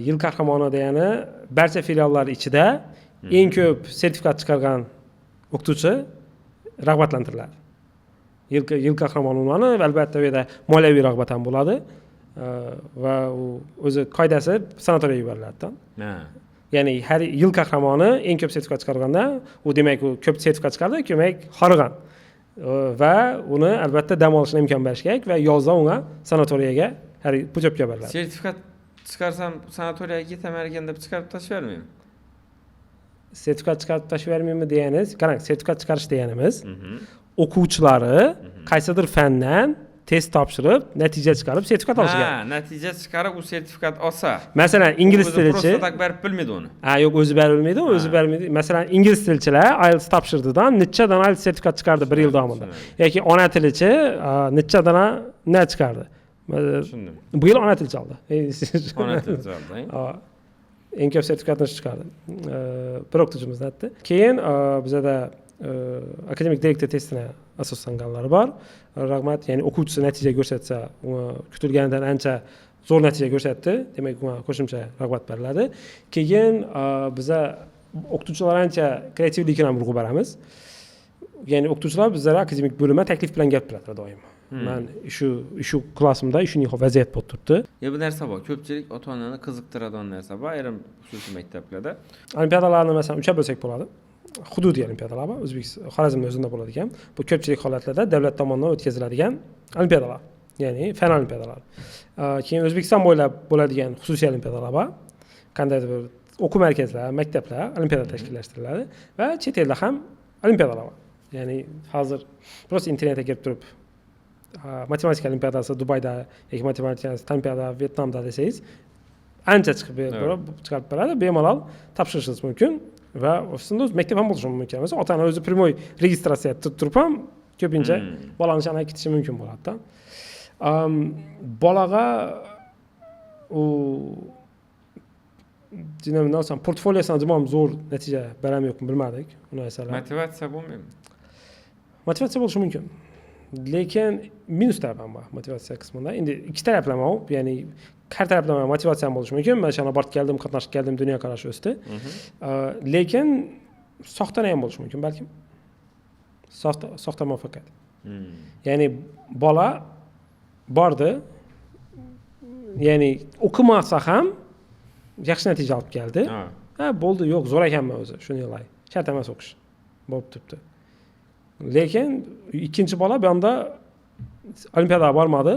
Yil qahramoni degani barcha filiallar ichida eng ko'p sertifikat chiqargan o'qituvchi rag'batlantiriladi. Yil qahramoni unvoni albatta bu yerda moliyaviy rag'bat ham bo'ladi. va u o'zi qoidasi sanatoriyaga yuboriladi. Ha. Ya'ni har yil qahramoni eng ko'p sertifikat chiqarganda, u demak u ko'p sertifikat chiqardi, demak xorigan. Va uni albatta dam olishga imkon berish kerak va yozda unga sanatoriyaga har pul-chopga beriladi. Sertifikat chiqarsam sanatoriyaga ketaman deb chiqarib tashlayvermayman. Sertifikat chiqarib tashlayvermaymi deganiz, qarang, sertifikat chiqarish deganimiz o'quvchilari qaysidir fandan test topshirib, natija chiqarib sertifikat olishi kerak. Ha, natija chiqarib u sertifikat olsa. Masalan, ingliz tilichi. Просто tak berib bilmaydi uni. Ha, yo'q, o'zi berilmaydi, o'zi berilmaydi. Masalan, ingliz tilichilar IELTS topshirdidan nechadan IELTS sertifikat chiqardi 1 yil davomida. Yoki ona tilichi nechadan ne chiqardi? Tushundim. Bu yil ona tilichi oldi. Ona tilichi oldi. Eng ko'p sertifikatni chiqardi. Bir o'qituvchimiz aytdi. Keyin bizada akademik direktor testini asoslanganlari bor. Rahmat, ya'ni o'quvchisi natija ko'rsatsa, kutilganidan ancha zo'r natija ko'rsatdi, demak unga qo'shimcha rag'bat beriladi. Keyin biza o'qituvchilar ancha kreativlikni ham urg'u beramiz. Ya'ni o'qituvchilar bizlar akademik bo'lima taklif bilan gap qiladi doim. Men shu klassimda shunday vaziyat bo'lib turibdi. Bu narsa bor. Ko'pchilik ota-onani qiziqtiradigan narsa bor. Ayrim xususiy maktablarda olimpiadalarni masalan 3 bo'lsak bo'ladi. Hududiy olimpiadalar bor. O'zbekiston Xorazmning o'zida bo'ladigan. Bu ko'pchilik holatlarda davlat tomonidan o'tkaziladigan olimpiadalar, ya'ni fan olimpiadalar. Keyin O'zbekiston bo'ylab bo'ladigan xususiy olimpiadalar bor. Qandaydir bir o'quv markazlari, maktablar olimpiada tashkillashtiriladi va chet elda ham olimpiadalar bor. Ya'ni hozir prosta internetga kirib turib matematika olimpiadasi Dubayda yoki matematika olimpiadasi Vyetnamda desangiz, ancha chiqarib beradi, bemalol topshirishingiz mumkin. Va o'shanda maktab ham bo'lishi mumkin emas. Ota-ona o'zi primoy registratsiya turib ham ko'pincha bolani shana ketishi mumkin bo'ladi-da. Bolaga u dinamdan portfoliyosidan jumom zo'r natija berami yo'qmi bilmadik. Uni aytsalar. Motivatsiya bo'lmaymi? Motivatsiya bo'lishi mumkin. Lekin minus taraf ham bor motivatsiya qismida. Endi ikki taraflama, ya'ni har taraflama motivatsiya ham bo'lishi mumkin. Men shana borib keldim, qatnashib keldim, dunyo qarashi o'sdi. Lekin soxtani ham bo'lishi mumkin balkim. Soxta muvaffaqiyat. Ya'ni bola bordi, ya'ni o'qimasa ham yaxshi natija olib keldi. Ha, bo'ldi, yo'q, zo'r ekanman o'zi, shuni yilay. Shart emas o'qish. Bo'lib turibdi. Lekin ikkinchi bola bu yerda olimpiadaga bormadi.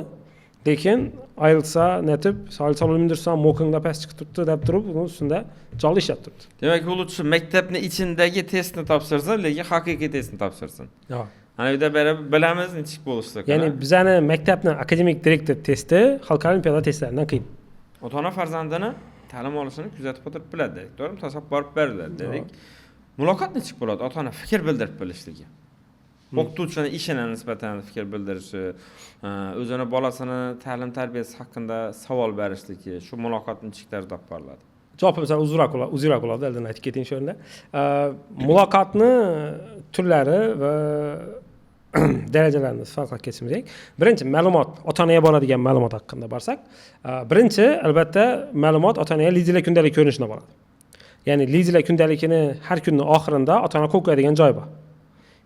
Lekin IELTS'a netib, IELTS olmindirsan, mockingda past chiqib turibdi deb turib, uni ustida jonli ishlab turibdi. Demak, u shu maktabning ichidagi testni topshirsa, lekin haqiqiy testni topshirsin. Ha. Ana uyda bilamiz nechik bo'lishsa. Ya'ni bizani maktabning akademik direktor testi xalqaro olimpiada testlaridan qiyin. Ota-ona farzandini ta'lim olishini kuzatib o'tirib biladi dedik. To'g'rimi? Tasavvur borib beriladi dedik. Muloqot nechik bo'ladi? Ota-ona fikr bildirib bilishligi. O'qituvchining ishini nisbatan fikr bildirishi, o'zini bolasini ta'lim tarbiyasi haqida savol berishligi, shu muloqot nechik tarzda olib boriladi? Javobim sal uzunroq bo'ladi, eldan aytib keting shu o'rinda. Muloqotni turlari va darajalarini farqlab ketishimiz kerak. Birinchi ma'lumot, ota-onaga boradigan ma'lumot haqida borsak, birinchi albatta ma'lumot ota-onaga lidiyalar kundalik ko'rinishida boradi. Ya'ni lidiyalar kundaligini har kunning oxirida ota-ona qo'l qo'yadigan joy bor.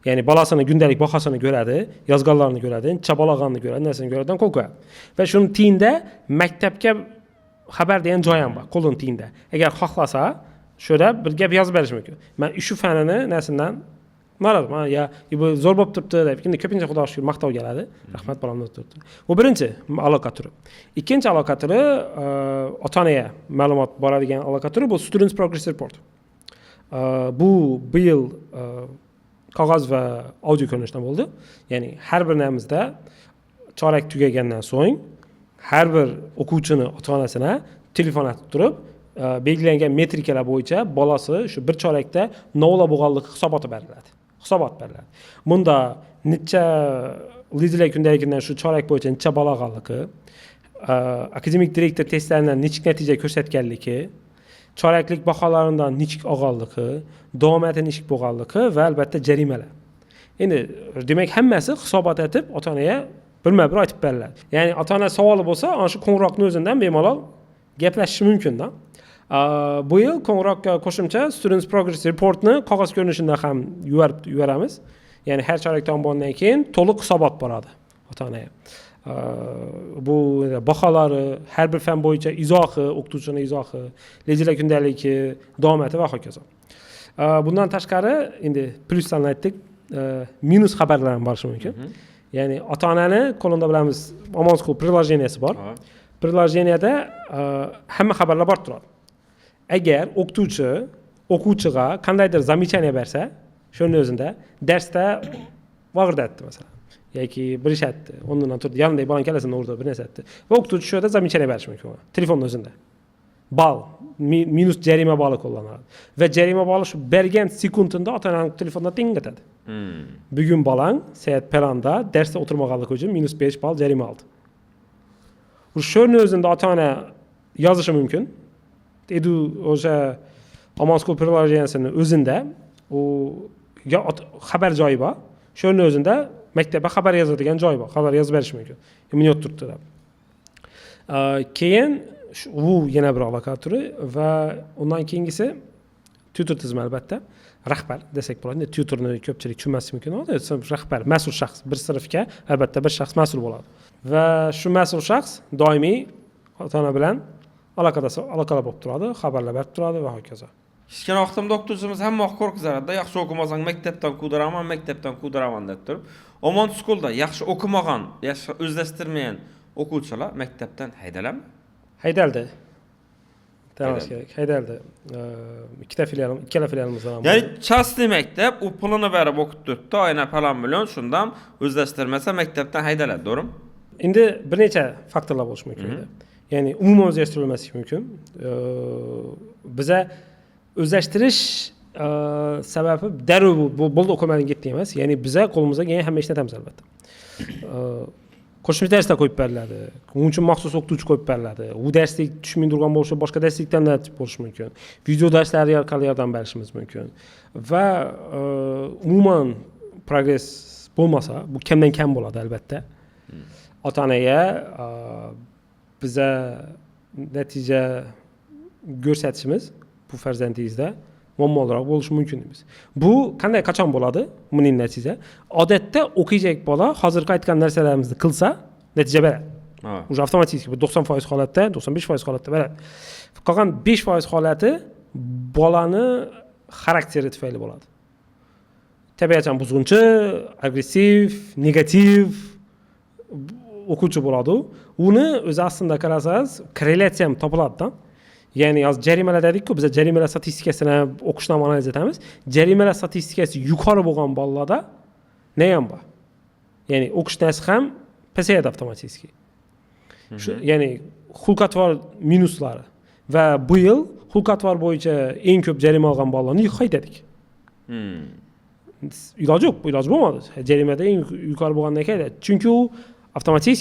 Ya'ni bolasini kundalik bahosini ko'radi, yozganlarini ko'radi, chabolag'anni ko'radi, narsani ko'radidan qo'l qo'yadi. Va shuni tiyinda maktabga xabar degan joy ham bor, qo'lini tiyinda. Agar xohlasa, shunda bir gap yozib berish mumkin. Men shu fanini narsadan norozi, ya bu zo'r bo'lib turibdi deb, endi ko'pincha xudo shukr maqtov keladi. Rahmat bolamni turibdi. Bu birinchi aloqa turi. Ikkinchi aloqa turi ota-onaga ma'lumot boradigan aloqa turi bu Students Progress Report. Bu yil qog'oz va audio ko'rinishda bo'ldi. Ya'ni har bir namizda chorak tugagandan so'ng har bir o'quvchini ota-onasini telefon atib turib, belgilangan metrikalar bo'yicha bolasi shu bir chorakda novla bo'lganligi hisoboti beriladi. Bunda necha lidiyalar kundaligidan shu chorak bo'yicha necha bola olganligi, akademik direktor testlaridan nechik natija ko'rsatganligi, choraklik baholaridan nechik olganligi, davomiyati nechik bo'lganligi va albatta jarimalar. Endi demak hammasi hisobot etib ota-onaga bir aytib beriladi. Ya'ni ota-ona savoli bo'lsa, ana shu qo'ng'iroqning o'zidan bemalol gaplashish mumkin-da. Bu yil qo'ng'iroqqa qo'shimcha Students Progress Reportni qog'oz ko'rinishida ham yuboramiz. Ya'ni har chorak tomonidan keyin to'liq hisobot boradi ota-onaga. Bu baholari, har bir fan bo'yicha izohi, o'qituvchining izohi, rejalar kundaligi, davom etadi va hokazo. Bundan tashqari endi plyuslarni aytdik, minus xabarlar ham bo'lishi mumkin. Ya'ni ota-onani qo'lida bilamiz, Omonskul приложениесі bor. Приложениеda hamma xabarlar bor turadi. Agar o'qituvchi o'quvchiga qandaydir zamechaniya bersa, shunday o'zida darsda vag'irdatdi masalan, yoki bir ish aytdi, o'rnidan turdi, yanimdagi bolang kelasini o'rtada bir narsa aytdi va o'qituvchi shu yerda zamechaniya berishi mumkin. Telefonning o'zida. Bal, minus jarima bali qo'llanadi. Va jarima bali shu bergan sekundida ota-onaning telefondan ting etadi. Bugun bolang soat palanda darsda o'tirmaganligi uchun minus 5 bal jarima oldi. Shunday o'zida ota-ona yozishi mumkin. Edu o'sha Omonskul приложениесini o'zida u xabar joyi bor. Shunday o'zida maktabga xabar yozadigan joy bor. Xabar yozib berish mumkin. Minut turibdi. Keyin bu yana bir aloqa turi va undan keyingisi tutor tizimi albatta. Rahbar desak bo'ladi. Tutorni ko'pchilik tushunmasligi mumkin. Rahbar, mas'ul shaxs. Bir sinfga albatta bir shaxs mas'ul bo'ladi. Va shu mas'ul shaxs doimiy ota-ona bilan aloqada bo'lib turadi, xabarlar berib turadi va hokazo. Kichkina vaqtimda o'qituvchimiz hamma qo'rqizardi. Yaxshi o'qimasang maktabdan qudiraman deb turib. Omonskoolda yaxshi o'qimagan, yaxshi o'zlashtirmagan o'quvchilar maktabdan haydaladimi? Haydaldi. Haydaldi. Ikkala filialimizdan ham. Ya'ni частный maktab u pulini berib o'qitdi, oyna falan million, shundan o'zlashtirmasa maktabdan haydaladi, to'g'rimi? Endi bir necha faktorlar bo'lishi mumkin edi. Ya'ni umuman o'zlashtirilmasligi mumkin. Biza o'zlashtirish sababi darrov bo'ldi o'qimading ketdi emas. Ya'ni biza qo'limizga kelgan hamma ishni aytamiz albatta. Qo'shimcha darslar qo'yib beriladi. Uning uchun maxsus o'qituvchi qo'yib beriladi. U darslik tushmay turgan bo'lsa, boshqa darslikdan da bo'lishi mumkin. Video darslari orqali yordam berishimiz mumkin. Va umuman progress bo'lmasa, bu kamdan kam bo'ladi albatta. Ota-onaga biza natija ko'rsatishimiz bu farzandingizda muammolarroq bo'lishi mumkin deymiz. Bu qachon bo'ladi? Buning natija odatda o'qiyajak bola hozirgi aytgan narsalarimizni qilsa, natija beradi. Уже avtomatik 90% holatda, 95% holatda beradi. Qolgan 5% holati bolani xarakteri tufayli bo'ladi. Tabiatan buzg'unchi, agressiv, negativ o'quvchi bo'ladi. Uni o'zi aslida qarasangiz, korrelyatsiya ham topiladi-da. Ya'ni hozir jarimalar dedik-ku, biz jarimalar statistikasini o'qishdan analiz etamiz. Jarimalar statistikasi yuqori bo'lgan bolalarda nima ham bor? Ya'ni o'qish narsi ham pasayadi avtomatik. Ya'ni xulq-atvor minuslari va bu yil xulq-atvor bo'yicha eng ko'p jarima olgan bolalarni haydadik. Iloji yo'q, iloji bo'lmadi. Jarimada eng yuqori bo'lgandan keyin, chunki u avtomatik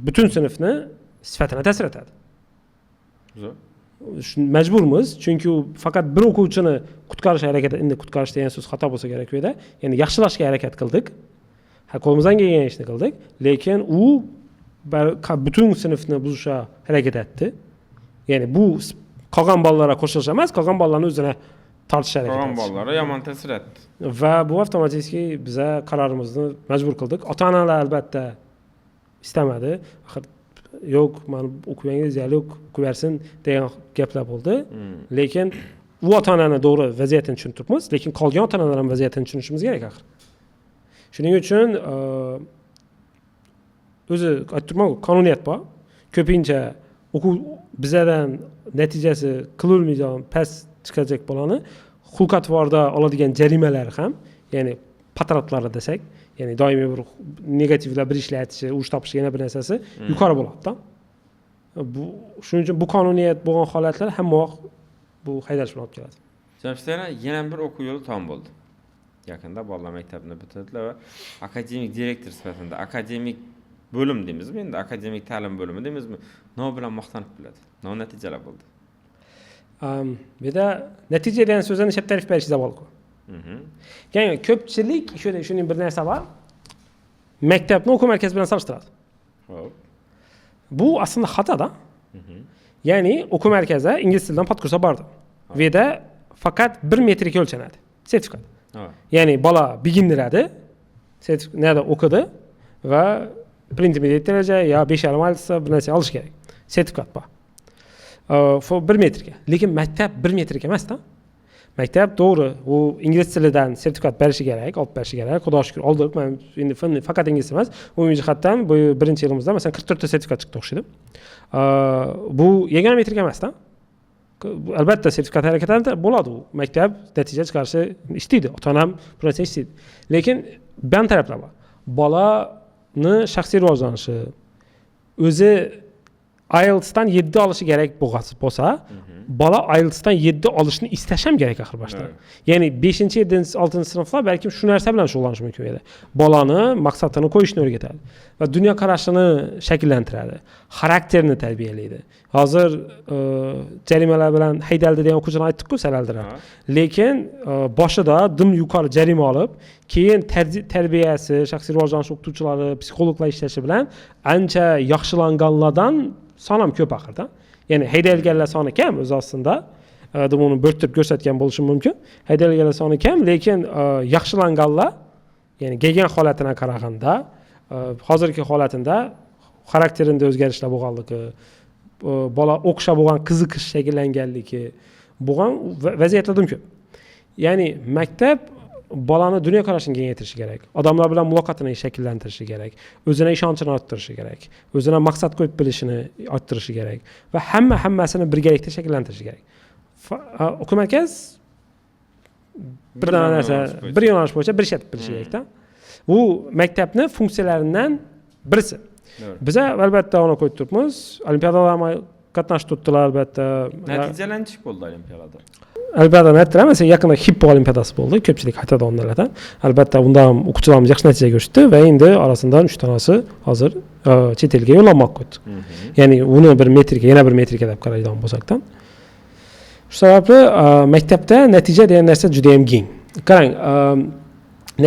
butun sinfni sifatini ta'sir etadi. Majburmiz, chunki faqat bir o'quvchini qutqarish harakati, endi qutqarish degan so'z xato bo'lsa kerak edi. Ya'ni yaxshilashga harakat qildik. Qo'limizdan kelgan ishni qildik, lekin u butun sinfni buzishga harakat etdi. Ya'ni bu qolgan bolalarga qo'shilish emas, qolgan bolalarni o'zini tortish harakat etdi. Qolgan bolalarga yomon ta'sir etdi. Va bu avtomatik biza qarorimizni majbur qildik. Ota-onalar albatta istamadi. Yo'q, meni o'qigangiz yo'q, o'qiversin degan gaplar bo'ldi. Lekin u ota-onani to'g'ri vaziyatini tushuntiribmiz, lekin qolgan ota-onalar ham vaziyatini tushunishimiz kerak axir. Shuning uchun o'zi aytdim-ku, qonuniyat bor. Ko'pincha o'quv bizadan natijasi qilolmaydigan past chiqajak bolani xulq-atvorda oladigan jarimalar ham, ya'ni patratlar desak, ya'ni doimiy bir negativlar bir ishlar aytishi, urush topish yana bir narsasi yuqori bo'ladi-da. Bu shuning uchun bu qonuniyat bo'lgan holatlar hamma vaqt bu haydash bilan olib keladi. Jamshid, yana bir o'quv yili tam bo'ldi. Yaqinda bolalar maktabini bitirdilar va akademik direktor sifatida, akademik bo'lim deymizmi, endi akademik ta'lim bo'limi deymizmi, nima bilan maqtanib biladi. Nima natijalar bo'ldi? Bu yerda natija degan so'zni shab ta'rif berish zavolku. Ya'ni ko'pchilik shuning bir narsa bor. Maktabni o'quv markazi bilan solishtiradi. Xo'p. Bu aslida xatoda. Ya'ni o'quv markazi ingliz tilidan podkursga bordi. Bu yerda faqat 1 metrga o'lchanadi. Sertifikat. Ya'ni bola beginner edi. Sertifikatda o'qidi va intermediate daraja yo 5,5 oltita bir narsa olish kerak. Sertifikat bor. 1 metrga. Lekin maktab 1 metrga emas-da. Maktab to'g'ri, u ingliz tilidan sertifikat berishi kerak, olib berishi kerak. Xudo shukr oldik. Men endi faqat ingliz emas, umumiy jihatdan bu birinchi yilimizda masalan 44 ta sertifikat chiqdi o'xshaydi. Bu yagona metrga emas-da. Albatta sertifikat harakatlarida bo'ladi u. Maktab natija chiqarishi istaydi. Ota-onam bu narsa istaydi. Lekin ben taraflar bor. Bolani shaxsiy rivojlanishi o'zi IELTSdan 7 olishi kerak bo'lsa, bola IELTSdan 7 olishni istash ham kerak axir boshda. Ya'ni 5-6-sinflar balki shu narsa bilan shug'ullanish mumkin edi. Bolani maqsadini qo'yishni o'rgatadi va dunyo qarashini shakllantiradi, xarakterini tarbiyalaydi. Hozir jarimalar bilan haydaldi degan o'quvchini aytdik-ku salaldilar. Lekin boshida dim yuqori jarima olib, keyin tarbiyasi, shaxsiy rivojlanish o'qituvchilari, psixologlar ishlashi bilan ancha yaxshilanganlardan son ham ko'p axirda. Ya'ni haydalganlar soni kam o'z ostida. Uni bo'rtib ko'rsatgan bo'lishim mumkin. Haydalganlar soni kam, lekin yaxshilanganlar, ya'ni kelgan holatidan qaraganda, hozirgi holatida xarakterida o'zgarishlar bo'lganligi, bola o'qishga bo'lgan qiziqish shakllanganligi bo'lgan vaziyatlar mumkin. Ya'ni maktab bolani dunyo qarashini kengaytirishi kerak. Odamlar bilan muloqotini shakllantirishi kerak. O'zina ishonchini orttirishi kerak. O'zina maqsad qo'yib bilishini orttirishi kerak va hammasini birgalikda shakllantirishi kerak. O'quv markaz bir narsa, bir yo'nalish bo'yicha bir ish etib bilishi kerak-da. Bu maktabni funksiyalaridan birisi. Biz albatta uni qo'yib turibmiz. Olimpiadalarga qatnashib turibdilar albatta. Natijalanish bo'ldi olimpiadada. Albatta aytdilar, masalan yaqinda Hippo olimpiadasi bo'ldi, ko'pchilik aytadi onlardan. Albatta unda ham o'quvchilarimiz yaxshi natijaga erishdi va endi orasidan 3 tanasi hozir chet elga yo'llanmoqqa o'tdi. Ya'ni uni bir metrga, yana bir metrga deb qaraydigan bo'lsak-dan. Shu sababli maktabda natija degan narsa juda ham keng. Qarang,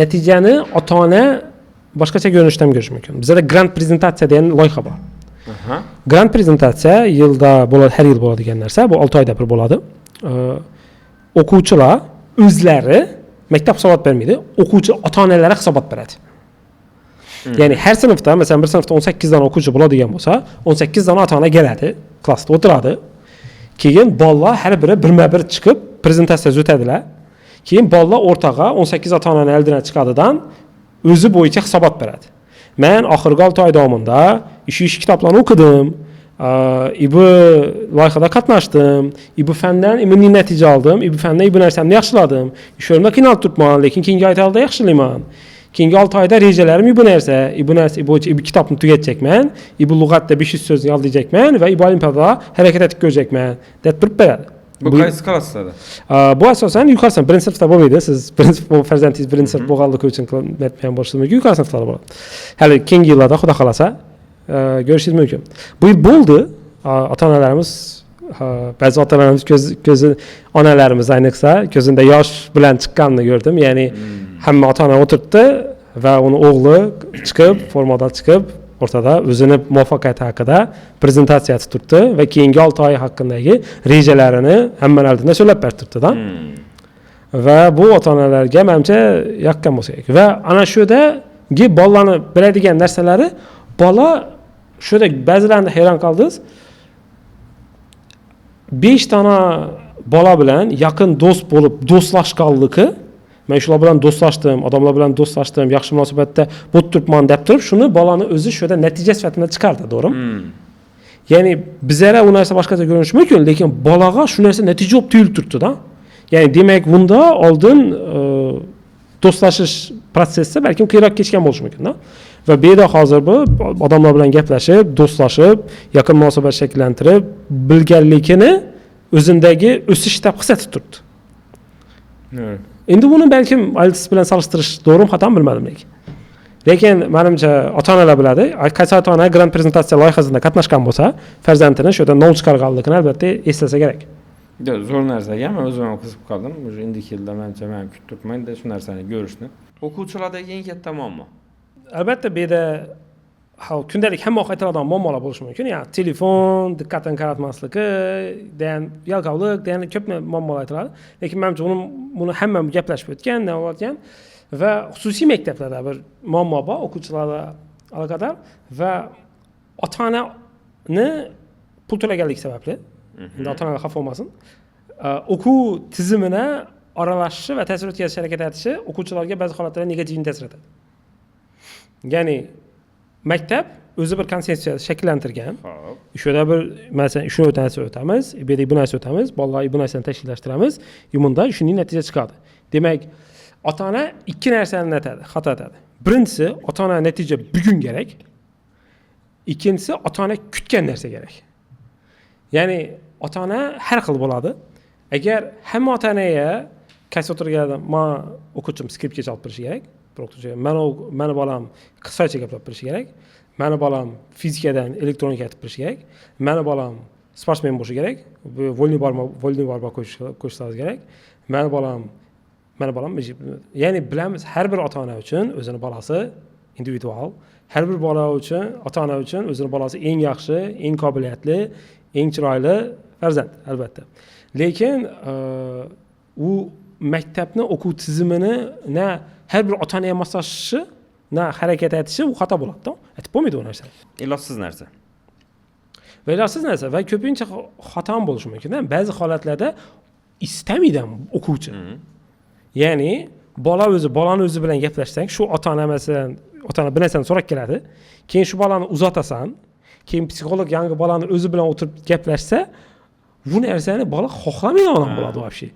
natijani ota-ona boshqacha ko'rinishda ham ko'rish mumkin. Bizda grant prezentatsiya degan loyiha bor. Grant prezentatsiya yilda bo'ladi, har yil bo'ladigan narsa. Bu 6 oyda bir bo'ladi. O'quvchilar o'zlari maktab hisobot bermaydi, o'quvchi ota-onalari hisobot beradi. Ya'ni har sinfda, masalan, bir sinfda 18 dan o'quvchi bo'ladigan bo'lsa, 18 dan ota-ona keladi, klassda o'tiradi. Keyin bolalar har biri birma-bir chiqib prezentatsiya o'tadilar. Keyin bolalar o'rtaga 18 ota-onaning oldidan chiqadidan o'zi bo'yicha hisobot beradi. Men oxirgi 6 oy davomida ish kitoblarni o'qidim. Bu loyihada qatnashdim. Bu fandan immuniy natija oldim. Bu fandan bu narsamni yaxshiladim. Ish o'rnida qiynalib turibman, lekin keyingi oylarda yaxshilayman. Keyingi 6 oyda rejalarim bu narsa bo'yicha kitobni tugatjakman. Bu lug'atda 500 so'zni yozayjakman va bu olimpiadada harakat etib ko'rjakman deb turib beradi. Bu qaysi klassda? Bu asosan yuqori sinf, birinchi sinfda bo'lmaydi. Siz birinchi sinf farzandingiz birinchi sinf bo'lganligi uchun aytmagan bo'lishingiz mumkin. Yuqori sinflarda bo'ladi. Hali keyingi yillarda xudo xolasa ko'rishingiz mumkin. Bu yil bo'ldi. Ota-onalarimiz, ba'zi ota-onalarimiz ko'zi onalarimiz ayniqsa ko'zida yosh bilan chiqqanini ko'rdim. Ya'ni hamma ota-ona o'tiribdi va uni o'g'li chiqib, formada chiqib, o'rtada o'zini muvaffaqiyati haqida prezentatsiya qilib turibdi va keyingi 6 oy haqidagi rejalarini hamma oldida so'zlab berib turibdi-da. Va bu ota-onalarga menimcha yoqqan bo'lsa kerak. Va ana shudagi bolalarni biladigan narsalari, bola shuda ba'zilarni hayron qoldiz. 5 dona bola bilan yaqin do'st bo'lib do'stlashganligi, men shular bilan do'stlashdim, odamlar bilan do'stlashdim, yaxshi munosabatda bo'lib turibman deb turib, shuni bolani o'zi shuda natija sifatida chiqardi, to'g'rimi? Ya'ni bizlar u narsa boshqacha ko'rinishi mumkin, lekin bolaga shu narsa natija olib tuyulib turibdi-da. Ya'ni demak, bunda oldin do'stlashish prosessi balkim qiyinroq kechgan bo'lishi mumkin-da. Va bu yerda hozir bu odamlar bilan gaplashib, do'stlashib, yaqin munosabat shakllantirib, bilganligini o'zindagi o'sish deb hisoblanib turibdi. Endi buni balkim IELTS bilan solishtirish to'g'rimi, xatomi bilmadim lekin menimcha ota-onalar biladi. Qaysi ota-ona grant prezentatsiya loyihasida qatnashgan bo'lsa, farzandini shu yerda nol chiqarganligini albatta eslasa kerak. Zo'r narsaga men o'zim ham qiziqib qoldim. O'sha indiki yilda menimcha men kutib turibman-da shu narsani ko'rishni. O'quvchilardagi eng katta muammo. Albatta bu yerda kundalik hamma aytiladigan muammolar bo'lishi mumkin. Ya'ni telefon, diqqatini qaratmasligi, degan yalqovlik, degan ko'p muammolar aytiladi. Lekin menimcha buni hamma gaplashib o'tgan, nima bo'lgan va xususiy maktablarda bir muammo bor. O'quvchilarda aloqador va ota-onani pul to'laganligi sababli, endi ota-onalar xafa bo'lmasin, o'quv tizimini aralashishi va ta'sir o'tkazishga harakat etishi o'quvchilarga ba'zi holatlarda negativ ta'sir etadi. Ya'ni maktab o'zi bir konsepsiya shakllantirgan. Xo'p. Shunda bir masalan shu narsa o'tamiz, bu yerda bu narsa o'tamiz, bolalar bu narsani tashkillashtiramiz, yumunda shuning natija chiqadi. Demak, ota-ona ikki narsani xato etadi. Birinchisi, ota-ona natija bugun kerak. Ikkinchisi, ota-ona kutgan narsa kerak. Ya'ni ota-ona har xil bo'ladi. Agar hamma ota-onaga qaysi o'tirganda men o'quvchim skripka chalib berishi kerak. Bir o'quvchi meni bolam qisqacha gaplab berishi kerak. Meni bolam fizikadan elektronika aytib berishi kerak. Meni bolam sportsmen bo'lishi kerak. Volniy borma qo'shishimiz kerak. Meni bolam ya'ni bilamiz, har bir ota-ona uchun o'zini bolasi individual, har bir bola uchun, ota-ona uchun o'zini bolasi eng yaxshi, eng qobiliyatli, eng chiroyli farzand albatta. Lekin u maktabni o'quv tizimini har bir ota-onaga moslashishi, harakat etishi u xato bo'ladi-da. Aytib bo'lmaydi u narsa. Ilojsiz narsa. Va ilojsiz narsa va ko'pincha xato ham bo'lishi mumkin. Ba'zi holatlarda istamaydi ham o'quvchi. Ya'ni bolani o'zi bilan gaplashsang, shu ota-ona masalan, ota-ona bir narsani so'rab keladi, keyin shu bolani uzatasan, keyin psixolog yangi bolani o'zi bilan o'tirib gaplashsa, bu narsani bola xohlamaydi odam bo'ladi вообще.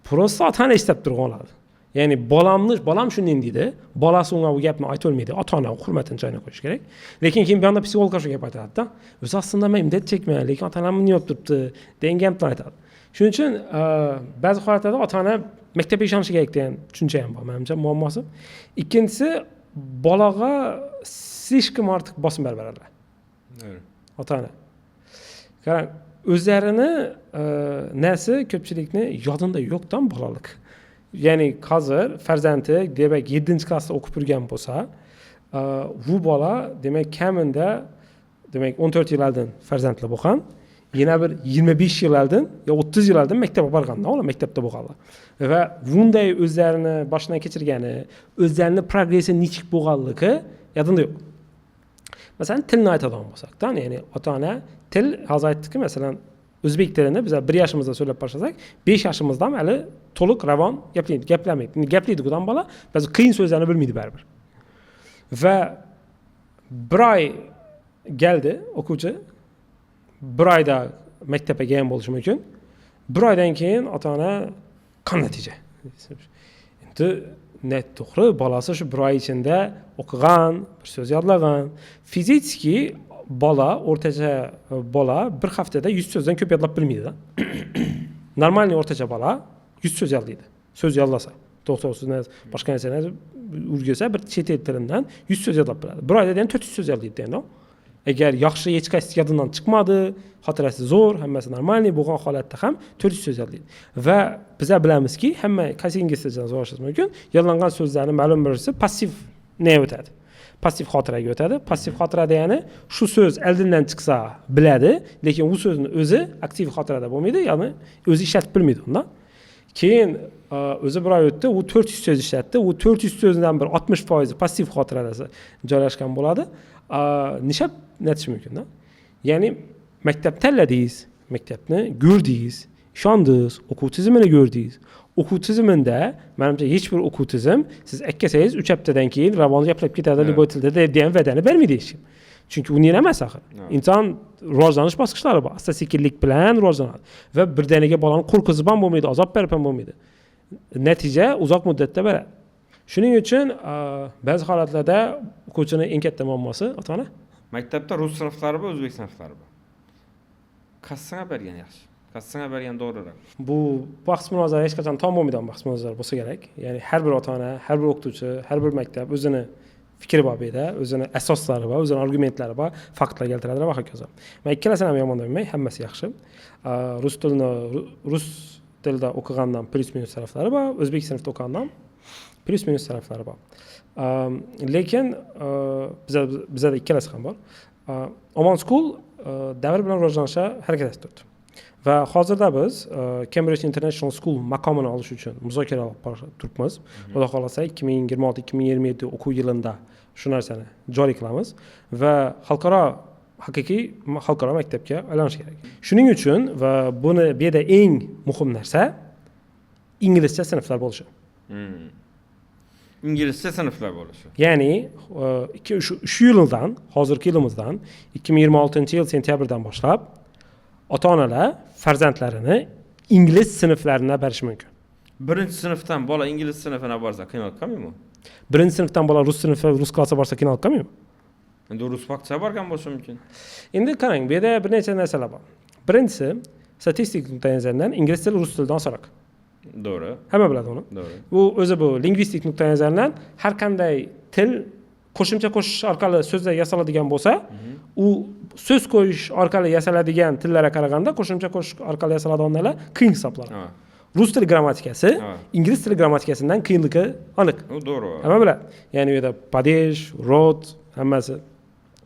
Prosta ota-ona istab turgan oladi. Ya'ni bolam shunday deydi, bolasi unga bu gapni ayta olmaydi, ota-ona hurmatini joyiga qo'yish kerak. Lekin keyin bu yerda psixolog shu gap aytadi-da. O'zi aslida men imdod chekman, lekin ota-onam buni yopib turibdi, degan gapni aytadi. Shuning uchun ba'zi holatlarda ota-ona maktabga ishonishi kerak degan tushuncha ham bor, menimcha muammosi. Ikkinchisi, bolaga slishkom ortiq bosim beradilar. Ota-ona. Qarang, o'zlarini narsa ko'pchilikni yodida yo'qdan bolalik. Ya'ni hozir farzandi demak 7-klassda o'qib yurgan bo'lsa, bu bola demak kamida demak 14 yil oldin farzandli bo'lgan, yana bir 25 yil oldin yo 30 yil oldin maktabga borganda, ular maktabda bo'lganlar. Va bunday o'zlarini boshdan kechirgani, o'zlarini progressi nechik bo'lganligi yodida yo'q. Masalan, tilni aytadigan bo'lsak-da, ya'ni ota-ona til hozir aytdik-ku, masalan, o'zbek tilini biz 1 yoshimizda so'zlab boshlasak, 5 yoshimizda ham hali to'liq ravon gaplamaydi. Gaplaydi odam bola, ba'zi qiyin so'zlarni bilmaydi baribir. Va bir oy keldi o'quvchi, bir oyda maktabga kelgan bo'lishi mumkin. Bir oydan keyin ota-ona qanday natija? Endi net to'g'ri, bolasi shu bir oy ichida o'qigan, bir so'z yodlagan. Fiziki bola, o'rtacha bola bir haftada 100 so'zdan ko'p yodlab bilmaydi-da. Normalniy o'rtacha bola 100 so'z yodlaydi. So'z yodlasa, to'xtovsiz boshqa narsalarni o'rgansa, bir chet el tilidan 100 so'z yodlab biladi. Bir oyda ham 400 so'z yodlaydi endi. Agar yaxshi hech qaysi yodidan chiqmadi, xotirasi zo'r, hammasi normalniy bo'lgan holatda ham 400 so'z yodlaydi. Va biz bilamizki, hamma qaysi ingliz tilidan so'rashingiz mumkin, yodlangan so'zlarning ma'lum birisi passiv ne o'tadi. Passiv xotiraga o'tadi. Passiv xotirada ya'ni shu so'z oldindan chiqsa biladi, lekin u so'zni o'zi aktiv xotirada bo'lmaydi, ya'ni o'zi ishlatib bilmaydi unda. Keyin o'zi bir oy o'tdi, u 400 so'z ishlatdi. U 400 so'zdan bir 60% passiv xotirada joylashgan bo'ladi. Nishab netish mumkin-da. Ya'ni maktab tanladingiz, maktabni ko'rdingiz, ishondingiz, o'quv tizimini ko'rdingiz. O'quv tizimida, menimcha hech bir o'quv tizim siz aytsangiz 3 haftadan keyin ravonni gaplab ketadi, liboy tilda degan va'dani bermaydi hech kim. Chunki u nima emas axir. Inson rivojlanish bosqichlari bor. Asta-sekinlik bilan rivojlanadi va birdaniga bolani qo'rqizib ham bo'lmaydi, azob berib ham bo'lmaydi. Natija uzoq muddatda beradi. Shuning uchun ba'zi holatlarda o'quvchining eng katta muammosi ota-ona. Maktabda rus sinflari bor, o'zbek sinflari bor. Qassanga bergan yaxshi. Qassanga bergan to'g'riroq. Bu bahs munozara hech qachon tom bo'lmaydigan bahs munozara bo'lsa kerak. Ya'ni har bir ota-ona, har bir o'qituvchi, har bir maktab o'zini fikri bor edi, o'zini asoslari bor, o'zini argumentlari bor, faktlar keltiradilar va hokazo. Men ikkalasini ham yomon demayman, hammasi yaxshi. Rus tilida o'qigandan plus-minus taraflari bor, o'zbek sinfda o'qigandan plus-minus taraflari bor. Lekin bizda ikkalasi ham bor. Omon School davr bilan rivojlanishga harakat etib turibdi. Va hozirda biz Cambridge International School maqomini olish uchun muzokara olib turibmiz. Xudo xolasa 2026-2027 o'quv yilida shu narsani joriy qilamiz va haqiqiy xalqaro maktabga aylanishi kerak. Shuning uchun va buni bu yerda eng muhim narsa inglizcha sinflar bo'lishi. İngilizce sınıflar bo'lishi. Ya'ni shu yildan, hozirgi yilimizdan 2026-yil sentyabrdan boshlab ota-onalar farzandlarini ingliz sinflarına berishi mumkin. Birinchi sinfdan bola ingliz sinfina borsa qiynalib qolmaymi? Birinchi sinfdan bola rus sinfi, rus klasi borsa qiynalib qolmaymi? Endi rus bog'cha borgan bo'lishi mumkin. Endi qarang, bu yerda bir necha narsalar bor. Birinchisi, statistik nuqtai nazardan ingliz tili rus tilidan osonroq. Doğru. Hamma biladi uni. Doğru. Bu lingvistik nuqtai nazardan har qanday til qo'shimcha qo'shish orqali so'zlar yasaladigan bo'lsa, u so'z qo'yish orqali yasaladigan tillarga qaraganda qo'shimcha qo'shish orqali yasaladiganlar qiyin hisoblanadi. Rus tili grammatikasi ingliz tili grammatikasidan qiyinligi aniq. U doğru. Hamma biladi. Ya'ni u yerda padesh, rod hammasi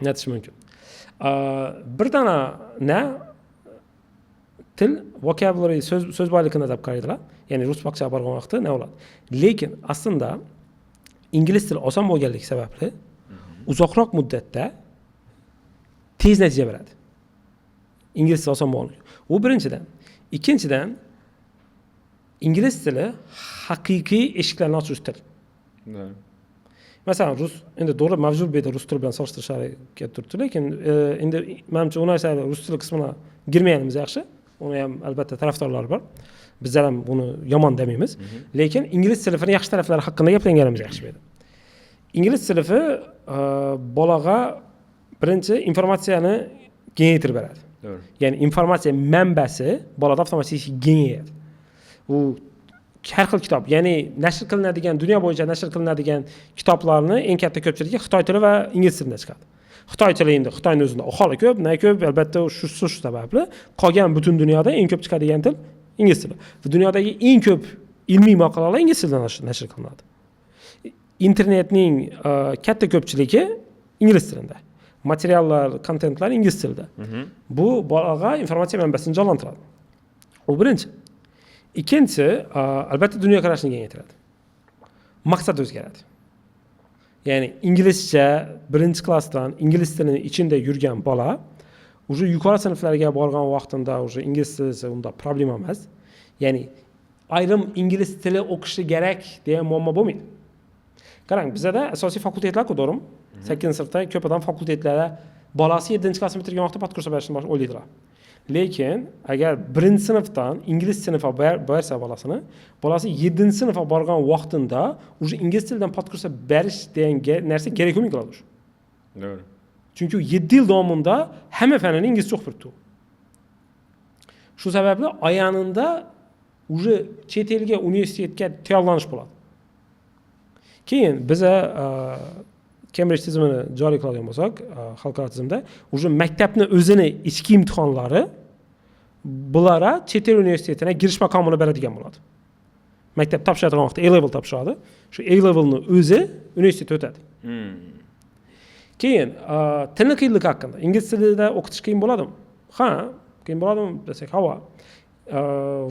aytish mumkin. Bir dona til vocabulary so'z boyligini deb qaraydilar. Ya'ni rus bog'chaga borgan vaqtda nima bo'ladi? Lekin aslında ingliz tili oson bo'lganligi sababli uzoqroq muddatda tez natija beradi. Ingliz tili oson bo'lgan. U birinchidan. Ikkinchidan ingliz tili haqiqiy eshiklarni ochuvchi til. Masalan, rus endi to'g'ri mavjud bo'ldi rus tili bilan solishtirishga kelib turibdi, lekin endi menimcha u narsa rus tili qismini girmaganimiz yaxshi. Uni ham albatta tarafdorlari bor. Bizlar ham buni yomon demaymiz. Lekin ingliz tilining yaxshi taraflari haqida gaplanganimiz yaxshi bo'ldi. Ingliz tili bolaga birinchi informatsiyani kengaytirib beradi. Doğru. Ya'ni informatsiya manbasi bolada avtomatik kengayadi. U har xil kitob, ya'ni nashr qilinadigan, dunyo bo'yicha nashr qilinadigan kitoblarni eng katta ko'pchiligi Xitoy tili va ingliz tilida chiqadi. Xitoy tili endi Xitoyning o'zida aholi ko'p, na ko'p, albatta shu sababli qolgan butun dunyoda eng ko'p chiqadigan til ingliz tili. Va dunyodagi eng ko'p ilmiy maqolalar ingliz tilida nashr qilinadi. Internetning katta ko'pchiligi ingliz tilida. Materiallar, kontentlar ingliz tilida. Bu bolaga informatsiya manbasini jonlantiradi. U birinchi. Ikkinchisi, albatta dunyo qarashini kengaytiradi. Maqsad o'zgaradi. Ya'ni inglizcha birinchi klassdan ingliz tilining ichida yurgan bola уже yuqori sinflarga borgan vaqtida уже ingliz tili unda problema emas. Ya'ni ayrim ingliz tili o'qishi kerak degan muammo bo'lmaydi. Qarang, bizda asosiy fakultetlar-ku, to'g'rimi? 8-sinfda ko'p odam fakultetlarda bolasi 7-klassni bitirgan vaqtda podkurs berishni o'ylaydilar. Lekin agar 1-sinfdan ingliz sinfi bersa bolasi 7-sinfga borgan vaqtida уже ingliz tilidan podkurs berish degan narsa kerak bo'lmay qoladi. Doğru. Chunki 7 yil davomida hamma fanni inglizcha o'qib turibdi. Shu sababli ayonida уже chet elga universitetga tayyorlanish bo'ladi. Keyin biza Cambridge tizimini joriy qilgan bo'lsak, xalqaro tizimda уже maktabni o'zini ichki imtihonlari bulara chet el universitetiga kirish maqomini beradigan bo'ladi. Maktab topshiradigan vaqtda A-level topshiradi. Shu A-levelni o'zi universitet o'tadi. Keyin tilni qiyinligi haqida. Ingliz tilida o'qitish qiyin bo'ladimi? Ha, qiyin bo'ladimi desak, havo.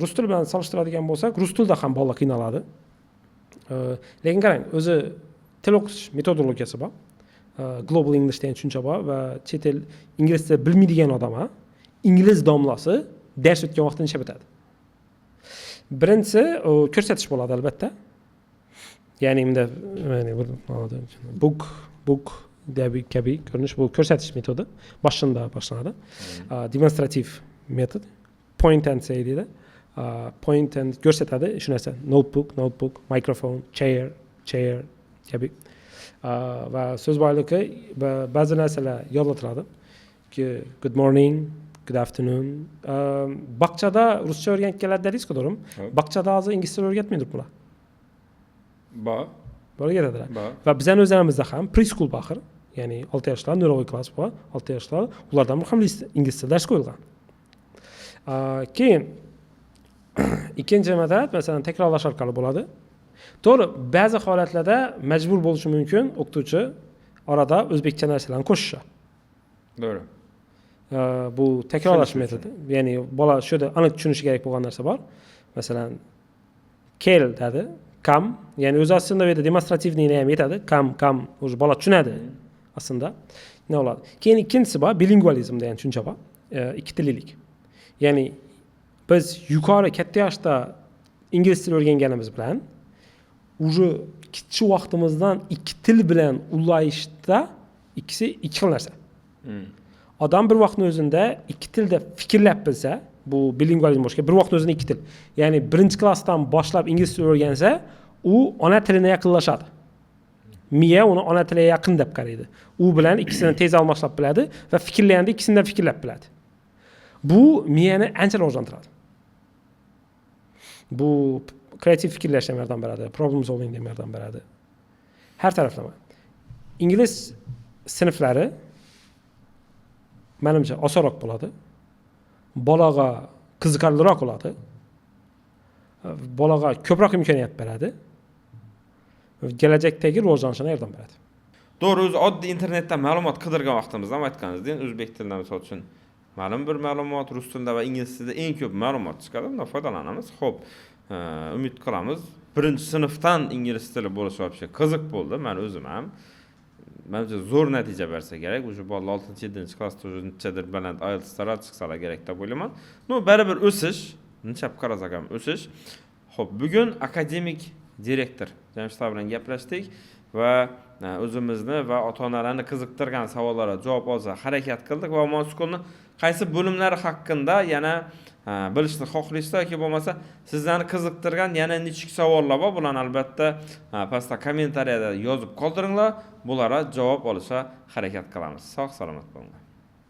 Rus tili bilan solishtiradigan bo'lsak, rus tilida ham bolalar qiynaladi. Lekin qarang, o'zi til o'qitish metodologiyasi bor. Global English degan tushuncha bor va chet el ingliz tili bilmaydigan odamga ingliz domlasi dars o'tgan vaqtda ishab o'tadi. Birinchisi ko'rsatish bo'ladi albatta. Ya'ni book kabi ko'rinish bu ko'rsatish metodi boshlanadi. Demonstrativ metod, point and say deydi. Point and ko'rsatadi shu narsa. Notebook, microphone, chair kabi. Va so'z boyligi va ba'zi narsalar yodlatiladi. Good morning, good afternoon. Baqchada ruscha o'rgatganlar dedingiz-ku, to'g'rimi? Baqchada hozir ingliz tili o'rgatmaydirlar. O'rgatadilar. Va bizning o'zimizda ham preschool baxir, ya'ni 6 yoshlar, nuroviy klass bor, 6 yoshlar, ulardan ham ingliz tili dars qo'yilgan. Keyin ikkinchi madad masalan takrorlash orqali bo'ladi. To'g'ri, ba'zi holatlarda majbur bo'lishi mumkin o'qituvchi orada o'zbekcha narsalarni qo'shishi. Doğru. Bu takrorlash metodi. Ya'ni bola shu yerda aniq tushunishi kerak bo'lgan narsa bor. Masalan, kel dedi, kam, ya'ni o'zi aslida bu yerda demonstrativniyni ham aytadi. Kam, o'zi bola tushunadi aslında. Ne oladi? Keyin ikkinchisi bor, bilingvalizm degan tushuncha bor. Ikki tillilik. Ya'ni biz yuqori katta yoshda ingliz tili o'rganganimiz bilan уже kichik vaqtimizdan ikki til bilan ulg'ayishda ikkisi ikki xil narsa. Odam bir vaqtning o'zida ikki tilda fikrlab bilsa, bu bilingvalizm boshqa, bir vaqtning o'zida ikki til. Ya'ni birinchi klassdan boshlab ingliz tilini o'rgansa, u ona tiliga yaqinlashadi. Miya uni ona tiliga yaqin deb qaraydi. U bilan ikkisini tez almashlab biladi va fikrlaganda ikkisidan fikrlab biladi. Bu miyani ancha rivojlantiradi. Bu kreativ fikrlashga yordam beradi, problem solvingga yordam beradi. Har taraflama. Ingliz sinflari menimcha osonroq bo'ladi. Bolaga qiziqarliroq bo'ladi. Bolaga ko'proq imkoniyat beradi. Kelajakdagi rivojlanishga yordam beradi. To'g'ri, o'zi oddiy internetdan ma'lumot qidirgan vaqtimizda ham aytganingizdek, o'zbek tilidan misol uchun ma'lum bir ma'lumot, rus tilida va ingliz tilida eng ko'p ma'lumot chiqadi. Bundan foydalanamiz. Xo'p, umid qilamiz, birinchi sinfdan ingliz tili bo'lishi вообще qiziq bo'ldi. Men o'zim ham menimcha zo'r natija bersa kerak. O'sha bolalar 6-7 klassda nechadir baland IELTS'lar chiqsalar kerak deb o'ylayman. No, baribir o'sish, nechap qarasak ham o'sish. Xo'p, bugun akademik direktor Jamshid bilan gaplashdik va o'zimizni va ota-onalarni qiziqtirgan savollarga javob olsa harakat qildik va Moskvni qaysi bo'limlari haqida yana bilishni xohlaysizlar yoki bo'lmasa sizlarni qiziqtirgan yana nechik savollar bor, bularni albatta pastda kommentariyada yozib qoldiringlar, bularga javob olishga harakat qilamiz. Sog' salomat bo'linglar.